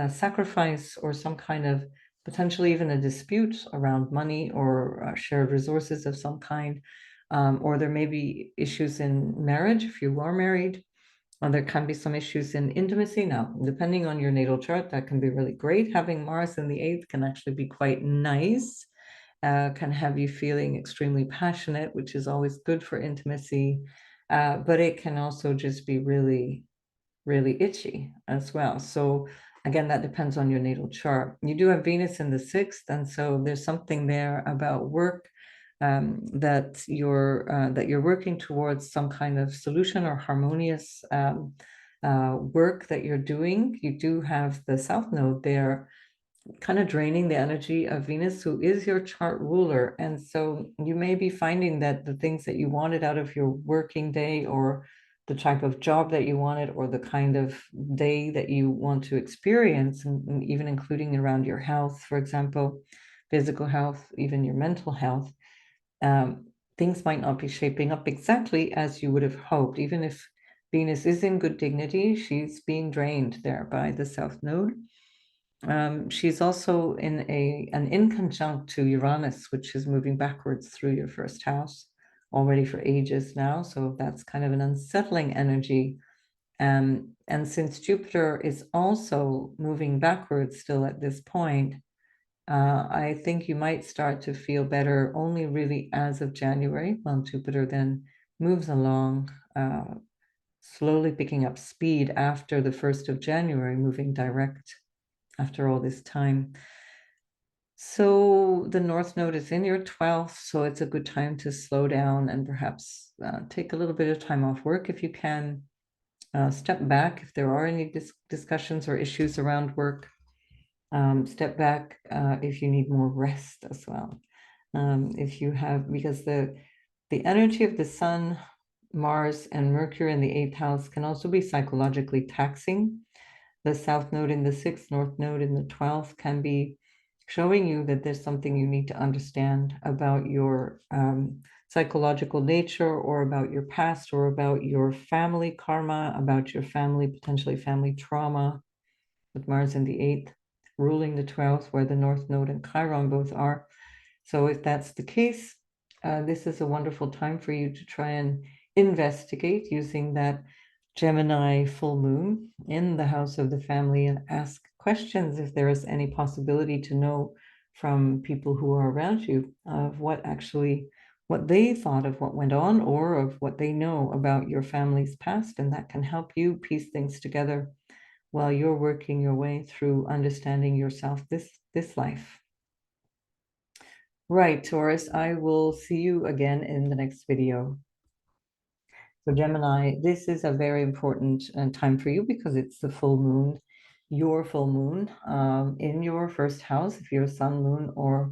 sacrifice, or some kind of potentially even a dispute around money, or shared resources of some kind. Or there may be issues in marriage if you are married. There can be some issues in intimacy. Now, depending on your natal chart, that can be really great. Having Mars in the eighth can actually be quite nice. Can have you feeling extremely passionate, which is always good for intimacy. But it can also just be really, really itchy as well. So again, that depends on your natal chart. You do have Venus in the sixth, and so there's something there about work, that you're working towards some kind of solution or harmonious work that you're doing. You do have the South Node there, kind of draining the energy of Venus, who is your chart ruler. And so you may be finding that the things that you wanted out of your working day, or the type of job that you wanted, or the kind of day that you want to experience, and even including around your health, for example, physical health, even your mental health, things might not be shaping up exactly as you would have hoped. Even if Venus is in good dignity, she's being drained there by the South Node. She's also in an inconjunct to Uranus, which is moving backwards through your first house already for ages now. So that's kind of an unsettling energy. And since Jupiter is also moving backwards still at this point, I think you might start to feel better only really as of January, while Jupiter then moves along, slowly picking up speed after the 1st of January, moving direct after all this time. So the North Node is in your 12th, so it's a good time to slow down and perhaps take a little bit of time off work if you can. Step back if there are any discussions or issues around work. Step back if you need more rest as well. If you have, because the energy of the Sun, Mars, and Mercury in the 8th house can also be psychologically taxing. The South Node in the 6th, North Node in the 12th can be showing you that there's something you need to understand about your psychological nature, or about your past, or about your family karma, about your family, potentially family trauma, with Mars in the 8th, ruling the 12th, where the North Node and Chiron both are. So if that's the case, this is a wonderful time for you to try and investigate using that Gemini full moon in the house of the family, and ask questions if there is any possibility to know from people who are around you of what they thought of what went on, or of what they know about your family's past, and that can help you piece things together while you're working your way through understanding yourself this life. Right, Taurus, I will see you again in the next video. So Gemini, this is a very important time for you because it's the full moon, your full moon, in your first house, if you're Sun, Moon, or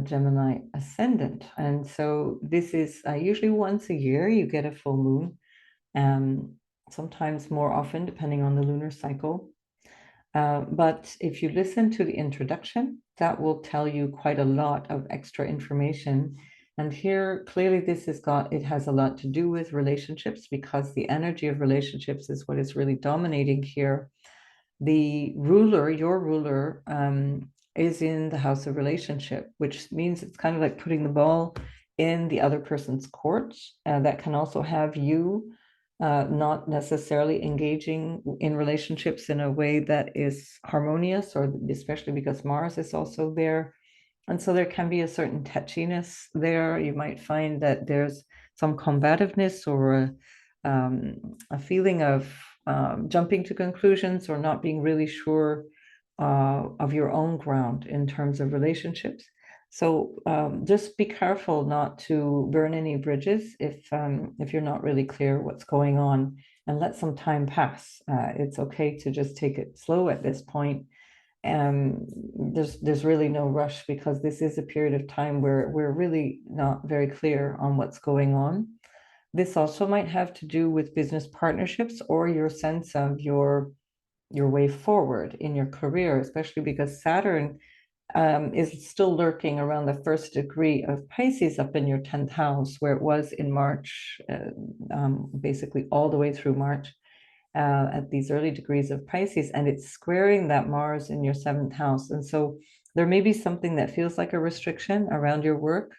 Gemini ascendant. And so this is usually once a year you get a full moon, sometimes more often depending on the lunar cycle. But if you listen to the introduction, that will tell you quite a lot of extra information. And here, clearly, it has a lot to do with relationships, because the energy of relationships is what is really dominating here. The ruler, your ruler, is in the house of relationship, which means it's kind of like putting the ball in the other person's court. That can also have you not necessarily engaging in relationships in a way that is harmonious, or especially because Mars is also there. And so there can be a certain touchiness there. You might find that there's some combativeness, or a feeling of jumping to conclusions, or not being really sure of your own ground in terms of relationships. So just be careful not to burn any bridges if you're not really clear what's going on, and let some time pass. It's okay to just take it slow at this point. There's really no rush, because this is a period of time where we're really not very clear on what's going on. This also might have to do with business partnerships, or your sense of your way forward in your career, especially because Saturn is still lurking around the first degree of Pisces up in your 10th house, where it was in March, basically all the way through March, at these early degrees of Pisces, and it's squaring that Mars in your 7th house. And so there may be something that feels like a restriction around your work,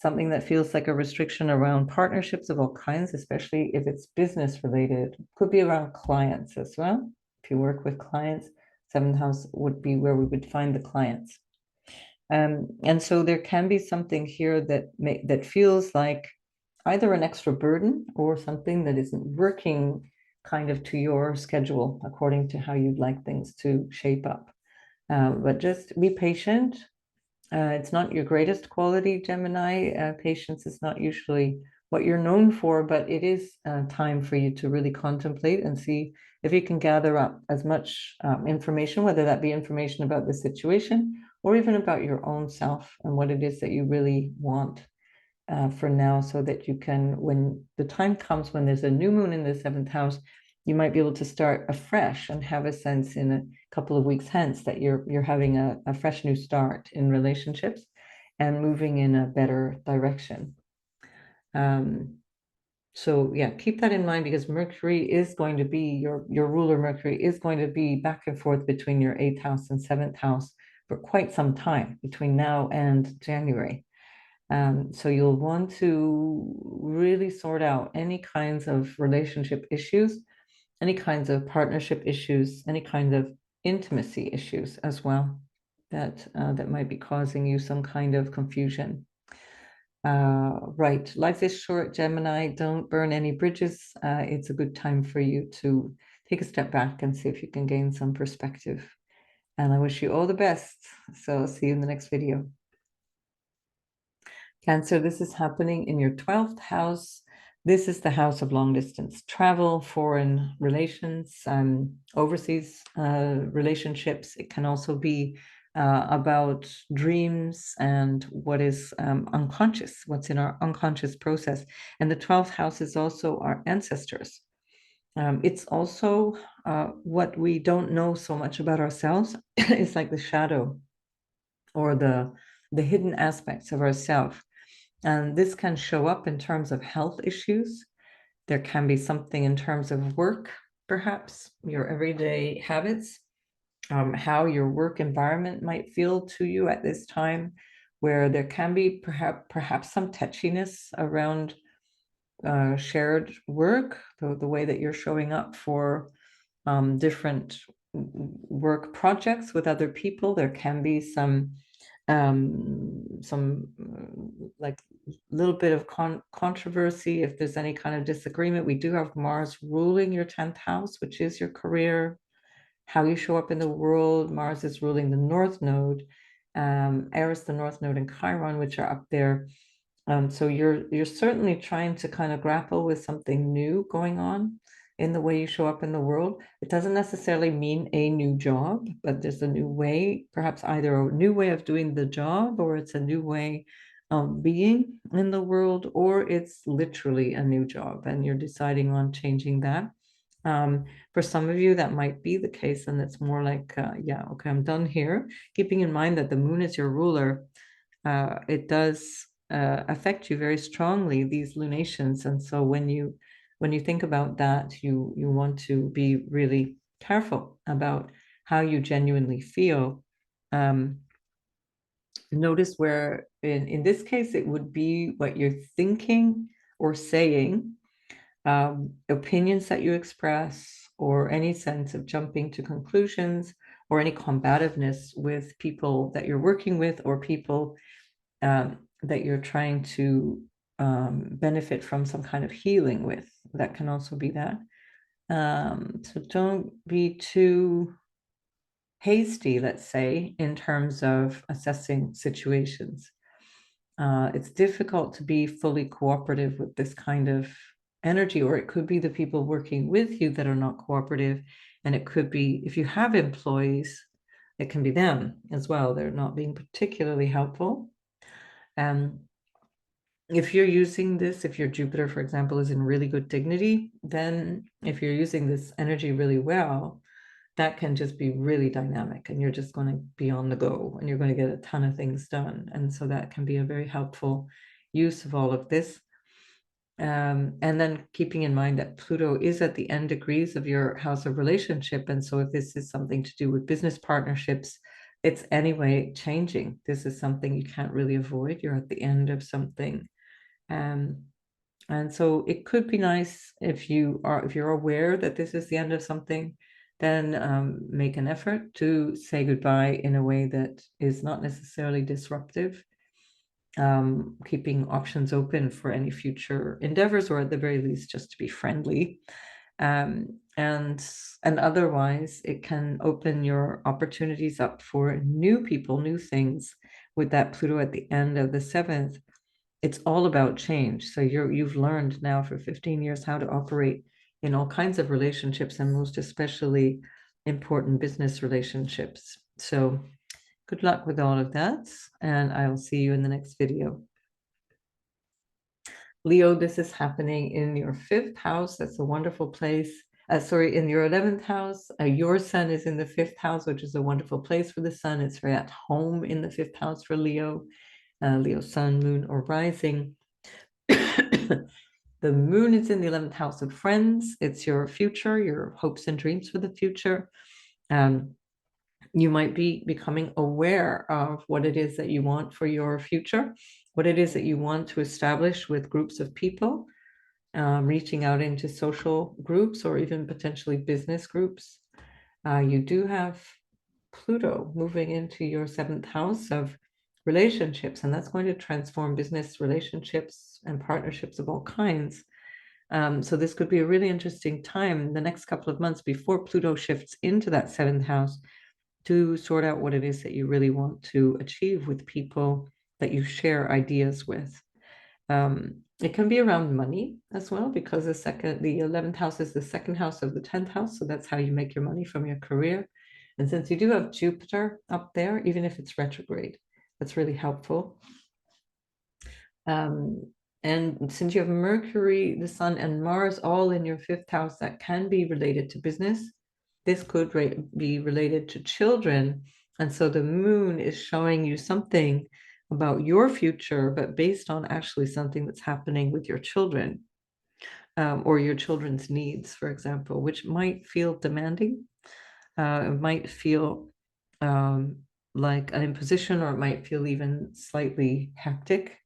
something that feels like a restriction around partnerships of all kinds, especially if it's business related. Could be around clients as well. If you work with clients, 7th house would be where we would find the clients. And so there can be something here that feels like either an extra burden, or something that isn't working kind of to your schedule according to how you'd like things to shape up. But just be patient. It's not your greatest quality, Gemini. Patience is not usually what you're known for, but it is time for you to really contemplate and see if you can gather up as much information, whether that be information about the situation, or even about your own self and what it is that you really want for now, so that you can, when the time comes when there's a new moon in the 7th house, you might be able to start afresh and have a sense in a couple of weeks hence that you're having a fresh new start in relationships and moving in a better direction. So yeah, keep that in mind, because Mercury is going to be your ruler. Mercury is going to be back and forth between your 8th house and 7th house for quite some time between now and January. So you'll want to really sort out any kinds of relationship issues, any kinds of partnership issues, any kind of intimacy issues as well, that might be causing you some kind of confusion. Right, life is short, Gemini. Don't burn any bridges. It's a good time for you to take a step back and see if you can gain some perspective. And I wish you all the best. So see you in the next video. Cancer, this is happening in your 12th house. This is the house of long distance travel, foreign relations, overseas relationships. It can also be about dreams and what is unconscious, what's in our unconscious process. And the 12th house is also our ancestors. It's also what we don't know so much about ourselves. It's like the shadow or the hidden aspects of ourselves. And this can show up in terms of health issues. There can be something in terms of work, perhaps your everyday habits, how your work environment might feel to you at this time, where there can be perhaps some touchiness around shared work, the way that you're showing up for different work projects with other people. There can be some like little bit of controversy if there's any kind of disagreement. We do have Mars ruling your 10th house, which is your career, how you show up in the world. Mars is ruling the North Node, Aries, the North Node, and Chiron, which are up there. So you're certainly trying to kind of grapple with something new going on in the way you show up in the world. It doesn't necessarily mean a new job, but there's a new way, perhaps either a new way of doing the job, or it's a new way of being in the world, or it's literally a new job and you're deciding on changing that. For some of you, that might be the case, and it's more like, yeah, okay, I'm done here. Keeping in mind that the moon is your ruler, it does affect you very strongly, these lunations. And so when you think about that, you want to be really careful about how you genuinely feel. Notice where in this case it would be what you're thinking or saying, opinions that you express, or any sense of jumping to conclusions, or any combativeness with people that you're working with, or people that you're trying to benefit from some kind of healing with. That can also be that. So don't be too hasty, let's say, in terms of assessing situations. It's difficult to be fully cooperative with this kind of energy, or it could be the people working with you that are not cooperative. And it could be, if you have employees, it can be them as well. They're not being particularly helpful. If you're using this, if your Jupiter, for example, is in really good dignity, then if you're using this energy really well, that can just be really dynamic, and you're just going to be on the go, and you're going to get a ton of things done. And so that can be a very helpful use of all of this. And then keeping in mind that Pluto is at the end degrees of your house of relationship. And so if this is something to do with business partnerships, it's anyway changing. This is something you can't really avoid. You're at the end of something. And so it could be nice if you're aware that this is the end of something, then make an effort to say goodbye in a way that is not necessarily disruptive, keeping options open for any future endeavors, or at the very least just to be friendly. And otherwise it can open your opportunities up for new people, new things, with that Pluto at the end of the 7th. It's all about change. So you've learned now for 15 years how to operate in all kinds of relationships, and most especially important business relationships. So good luck with all of that, and I will see you in the next video. Leo, this is happening in your 5th house. That's a wonderful place. Sorry, in your 11th house. Your sun is in the 5th house, which is a wonderful place for the sun. It's very at home in the 5th house for Leo. Leo sun, moon, or rising. The moon is in the 11th house of friends. It's your future, your hopes and dreams for the future. You might be becoming aware of what it is that you want for your future, what it is that you want to establish with groups of people, reaching out into social groups or even potentially business groups. You do have Pluto moving into your 7th house of relationships, and that's going to transform business relationships and partnerships of all kinds. So this could be a really interesting time the next couple of months before Pluto shifts into that 7th house. to sort out what it is that you really want to achieve with people that you share ideas with. It can be around money as well, because the 11th house is the second house of the 10th house. So that's how you make your money from your career. And since you do have Jupiter up there, even if it's retrograde, that's really helpful. And since you have Mercury, the Sun, and Mars all in your 5th house, that can be related to business. This could be related to children. And so the moon is showing you something about your future, but based on actually something that's happening with your children, or your children's needs, for example, which might feel demanding. It might feel like an imposition, or it might feel even slightly hectic.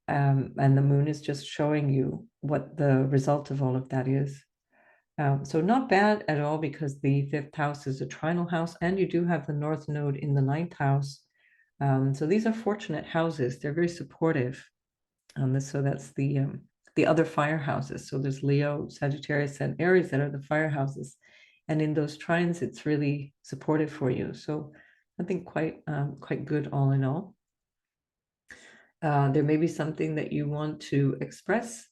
And the moon is just showing you what the result of all of that is. So not bad at all, because the 5th house is a trinal house, and you do have the North Node in the 9th house. So these are fortunate houses. They're very supportive. So that's the other fire houses. So there's Leo, Sagittarius, and Aries that are the fire houses. And in those trines, it's really supportive for you. So I think quite good all in all. There may be something that you want to express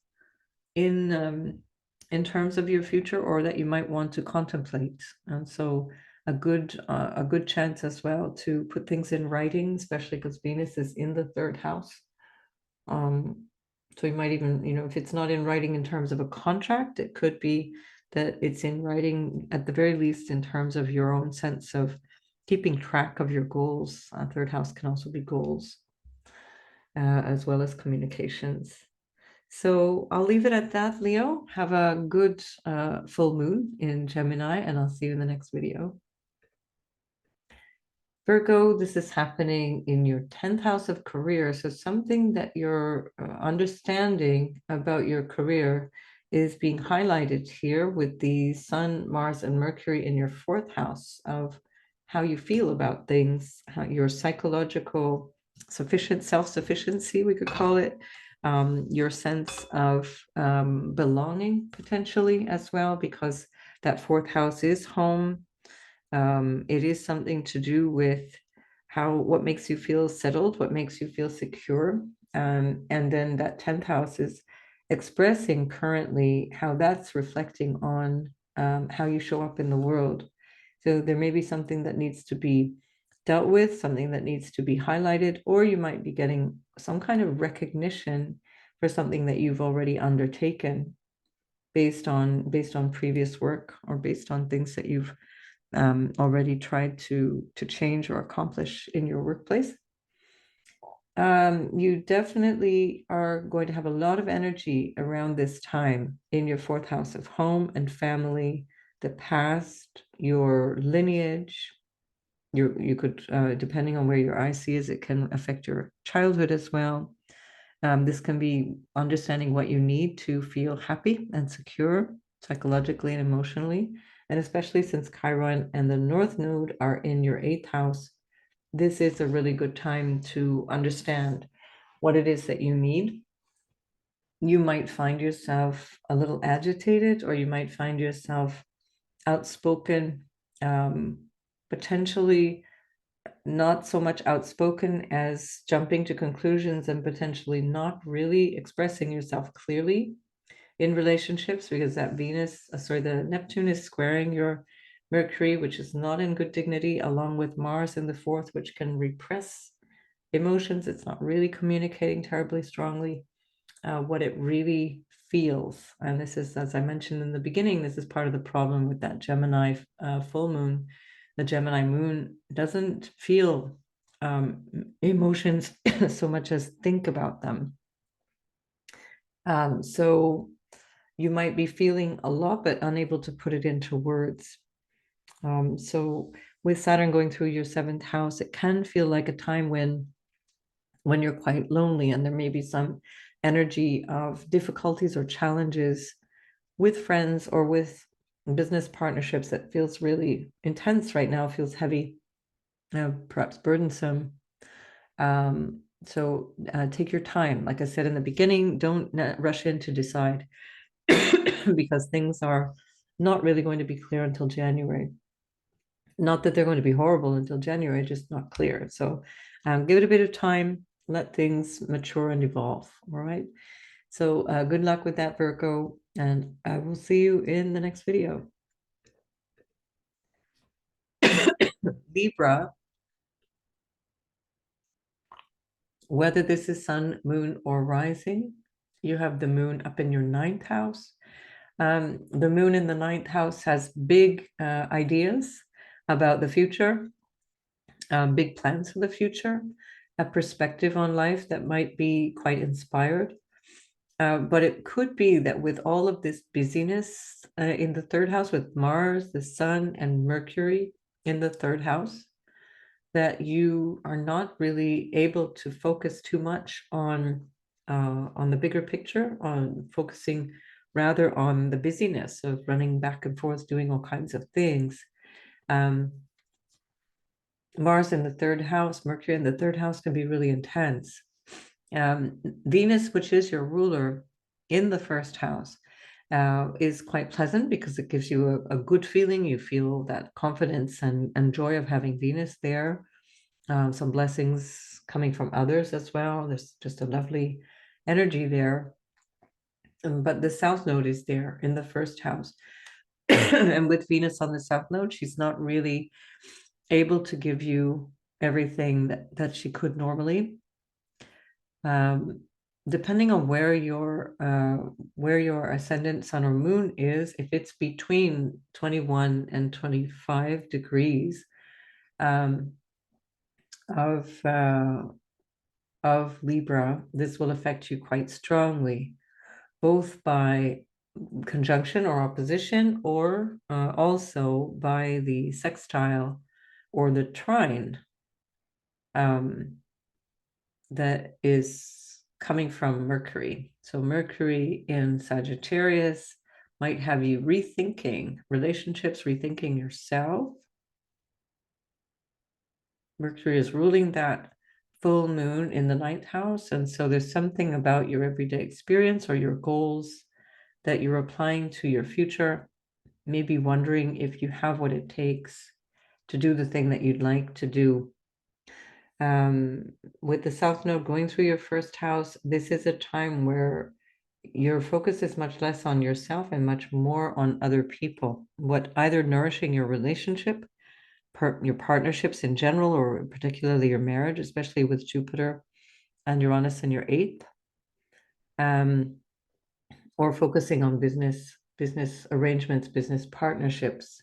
in terms of your future, or that you might want to contemplate. And so a good chance as well to put things in writing, especially because Venus is in the 3rd house. So you might even, if it's not in writing in terms of a contract, it could be that it's in writing at the very least in terms of your own sense of keeping track of your goals. 3rd house can also be goals, as well as communications. So I'll leave it at that, Leo. Have a good full moon in Gemini, and I'll see you in the next video. Virgo, this is happening in your 10th house of career. So something that you're understanding about your career is being highlighted here with the Sun, Mars, and Mercury in your 4th house of how you feel about things, how your psychological self-sufficiency, we could call it, your sense of belonging potentially as well, because that 4th house is home. It is something to do with what makes you feel settled, what makes you feel secure. And then that 10th house is expressing currently how that's reflecting on how you show up in the world. So there may be something that needs to be dealt with, something that needs to be highlighted, or you might be getting some kind of recognition for something that you've already undertaken based on previous work, or based on things that you've already tried to change or accomplish in your workplace. You definitely are going to have a lot of energy around this time in your 4th house of home and family, the past, your lineage. You could, depending on where your IC is, it can affect your childhood as well. This can be understanding what you need to feel happy and secure psychologically and emotionally. And especially since Chiron and the North Node are in your 8th house, this is a really good time to understand what it is that you need. You might find yourself a little agitated, or you might find yourself outspoken, potentially not so much outspoken as jumping to conclusions, and potentially not really expressing yourself clearly in relationships, because that the Neptune is squaring your Mercury, which is not in good dignity, along with Mars in the 4th, which can repress emotions. It's not really communicating terribly strongly what it really feels. And this is, as I mentioned in the beginning, this is part of the problem with that Gemini full moon. The Gemini moon doesn't feel emotions so much as think about them. So you might be feeling a lot, but unable to put it into words. So with Saturn going through your 7th house, it can feel like a time when you're quite lonely, and there may be some energy of difficulties or challenges with friends or with business partnerships that feels really intense right now, feels heavy, perhaps burdensome. So take your time. Like I said in the beginning, don't rush in to decide because things are not really going to be clear until January. Not that they're going to be horrible until January, just not clear. So give it a bit of time, let things mature and evolve. All right. So good luck with that, Virgo, and I will see you in the next video. Libra, whether this is sun, moon, or rising, you have the moon up in your ninth house. The moon in the ninth house has big ideas about the future, big plans for the future, a perspective on life that might be quite inspired. But it could be that with all of this busyness in the third house, with Mars, the Sun, and Mercury in the third house, that you are not really able to focus too much on the bigger picture, on focusing rather on the busyness of running back and forth, doing all kinds of things. Mars in the third house, Mercury in the third house can be really intense. Venus, which is your ruler in the first house, is quite pleasant because it gives you a good feeling. You feel that confidence and joy of having Venus there. Some blessings coming from others as well. There's just a lovely energy there. But the South Node is there in the first house. And with Venus on the South Node, she's not really able to give you everything that she could normally. Depending on where your ascendant sun or moon is, if it's between 21 and 25 degrees of Libra, this will affect you quite strongly, both by conjunction or opposition, or also by the sextile or the trine that is coming from Mercury. So Mercury in Sagittarius might have you rethinking relationships, rethinking yourself. Mercury is ruling that full moon in the ninth house. And so there's something about your everyday experience or your goals that you're applying to your future, maybe wondering if you have what it takes to do the thing that you'd like to do. With the South Node going through your first house, this is a time where your focus is much less on yourself and much more on other people, what either nourishing your relationship, your partnerships in general, or particularly your marriage, especially with Jupiter and Uranus in your eighth, or focusing on business arrangements, business partnerships.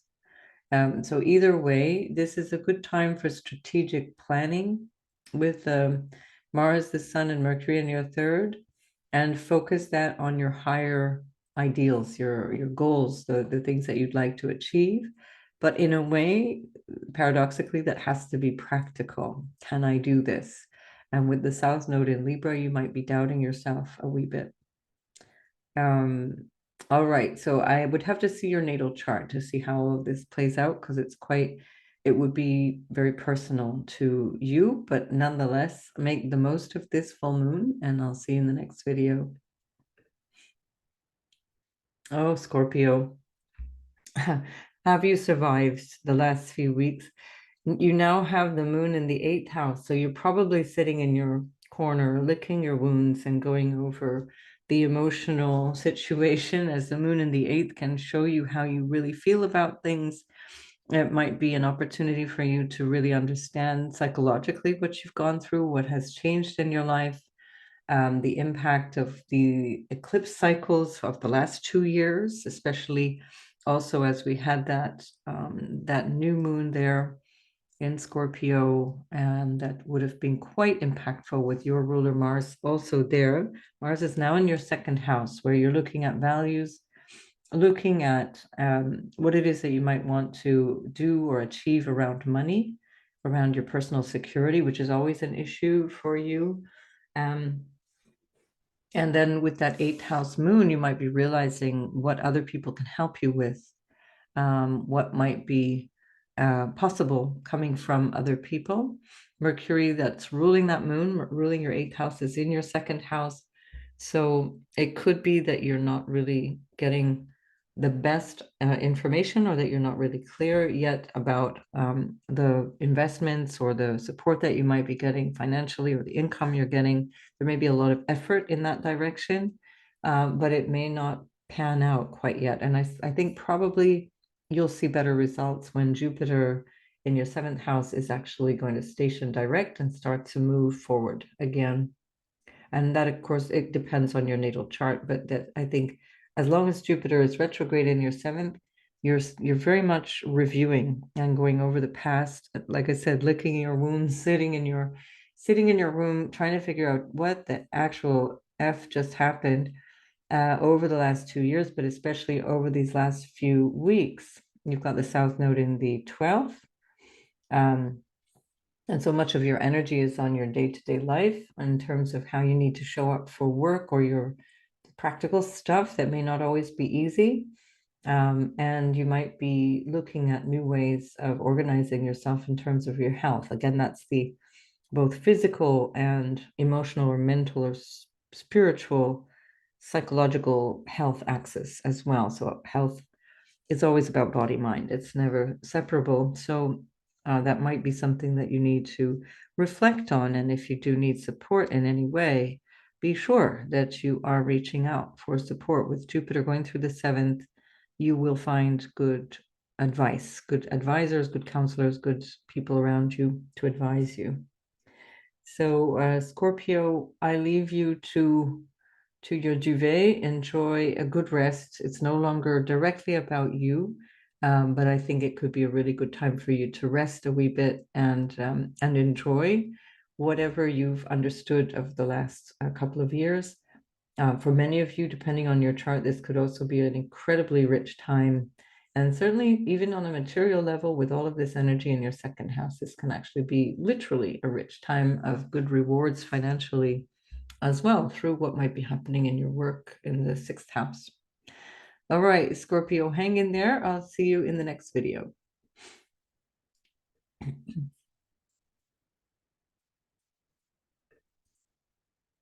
So either way, this is a good time for strategic planning with Mars, the Sun, and Mercury in your third, and focus that on your higher ideals, your goals, the things that you'd like to achieve. But in a way, paradoxically, that has to be practical. Can I do this? And with the South Node in Libra, you might be doubting yourself a wee bit. All right, so I would have to see your natal chart to see how this plays out, because it would be very personal to you, but nonetheless, make the most of this full moon, and I'll see you in the next video. Oh, Scorpio, have you survived the last few weeks? You now have the moon in the eighth house, so you're probably sitting in your corner, licking your wounds and going over the emotional situation, as the moon in the eighth can show you how you really feel about things. It might be an opportunity for you to really understand psychologically what you've gone through, what has changed in your life, the impact of the eclipse cycles of the last 2 years, especially also as we had that new moon there in Scorpio, and that would have been quite impactful with your ruler Mars also there. Mars is now in your second house, where you're looking at values, looking at what it is that you might want to do or achieve around money, around your personal security, which is always an issue for you. And then with that eighth house moon, you might be realizing what other people can help you with, what might be possible coming from other people. Mercury, that's ruling that moon, ruling your eighth house, is in your second house. So it could be that you're not really getting the best information, or that you're not really clear yet about the investments or the support that you might be getting financially, or the income you're getting. There may be a lot of effort in that direction, but it may not pan out quite yet. And I think probably you'll see better results when Jupiter in your seventh house is actually going to station direct and start to move forward again. And that, of course, it depends on your natal chart, but that I think as long as Jupiter is retrograde in your seventh, you're very much reviewing and going over the past. Like I said, licking your wounds, sitting in your room, trying to figure out what the actual F just happened over the last 2 years, but especially over these last few weeks. You've got the South Node in the 12th. And so much of your energy is on your day-to-day life in terms of how you need to show up for work or your practical stuff that may not always be easy. And you might be looking at new ways of organizing yourself in terms of your health. Again, that's the both physical and emotional or mental or spiritual, psychological health axis as well. So health is always about body mind. It's never separable. So that might be something that you need to reflect on. And if you do need support in any way, be sure that you are reaching out for support. With Jupiter going through the seventh, you will find good advice, good advisors, good counselors, good people around you to advise you. So, Scorpio, I leave you to your duvet. Enjoy a good rest. It's no longer directly about you, but I think it could be a really good time for you to rest a wee bit and enjoy whatever you've understood of the last couple of years. For many of you, depending on your chart, this could also be an incredibly rich time. And certainly, even on a material level, with all of this energy in your second house, this can actually be literally a rich time of good rewards financially as well, through what might be happening in your work in the sixth house. All right, Scorpio, hang in there. I'll see you in the next video.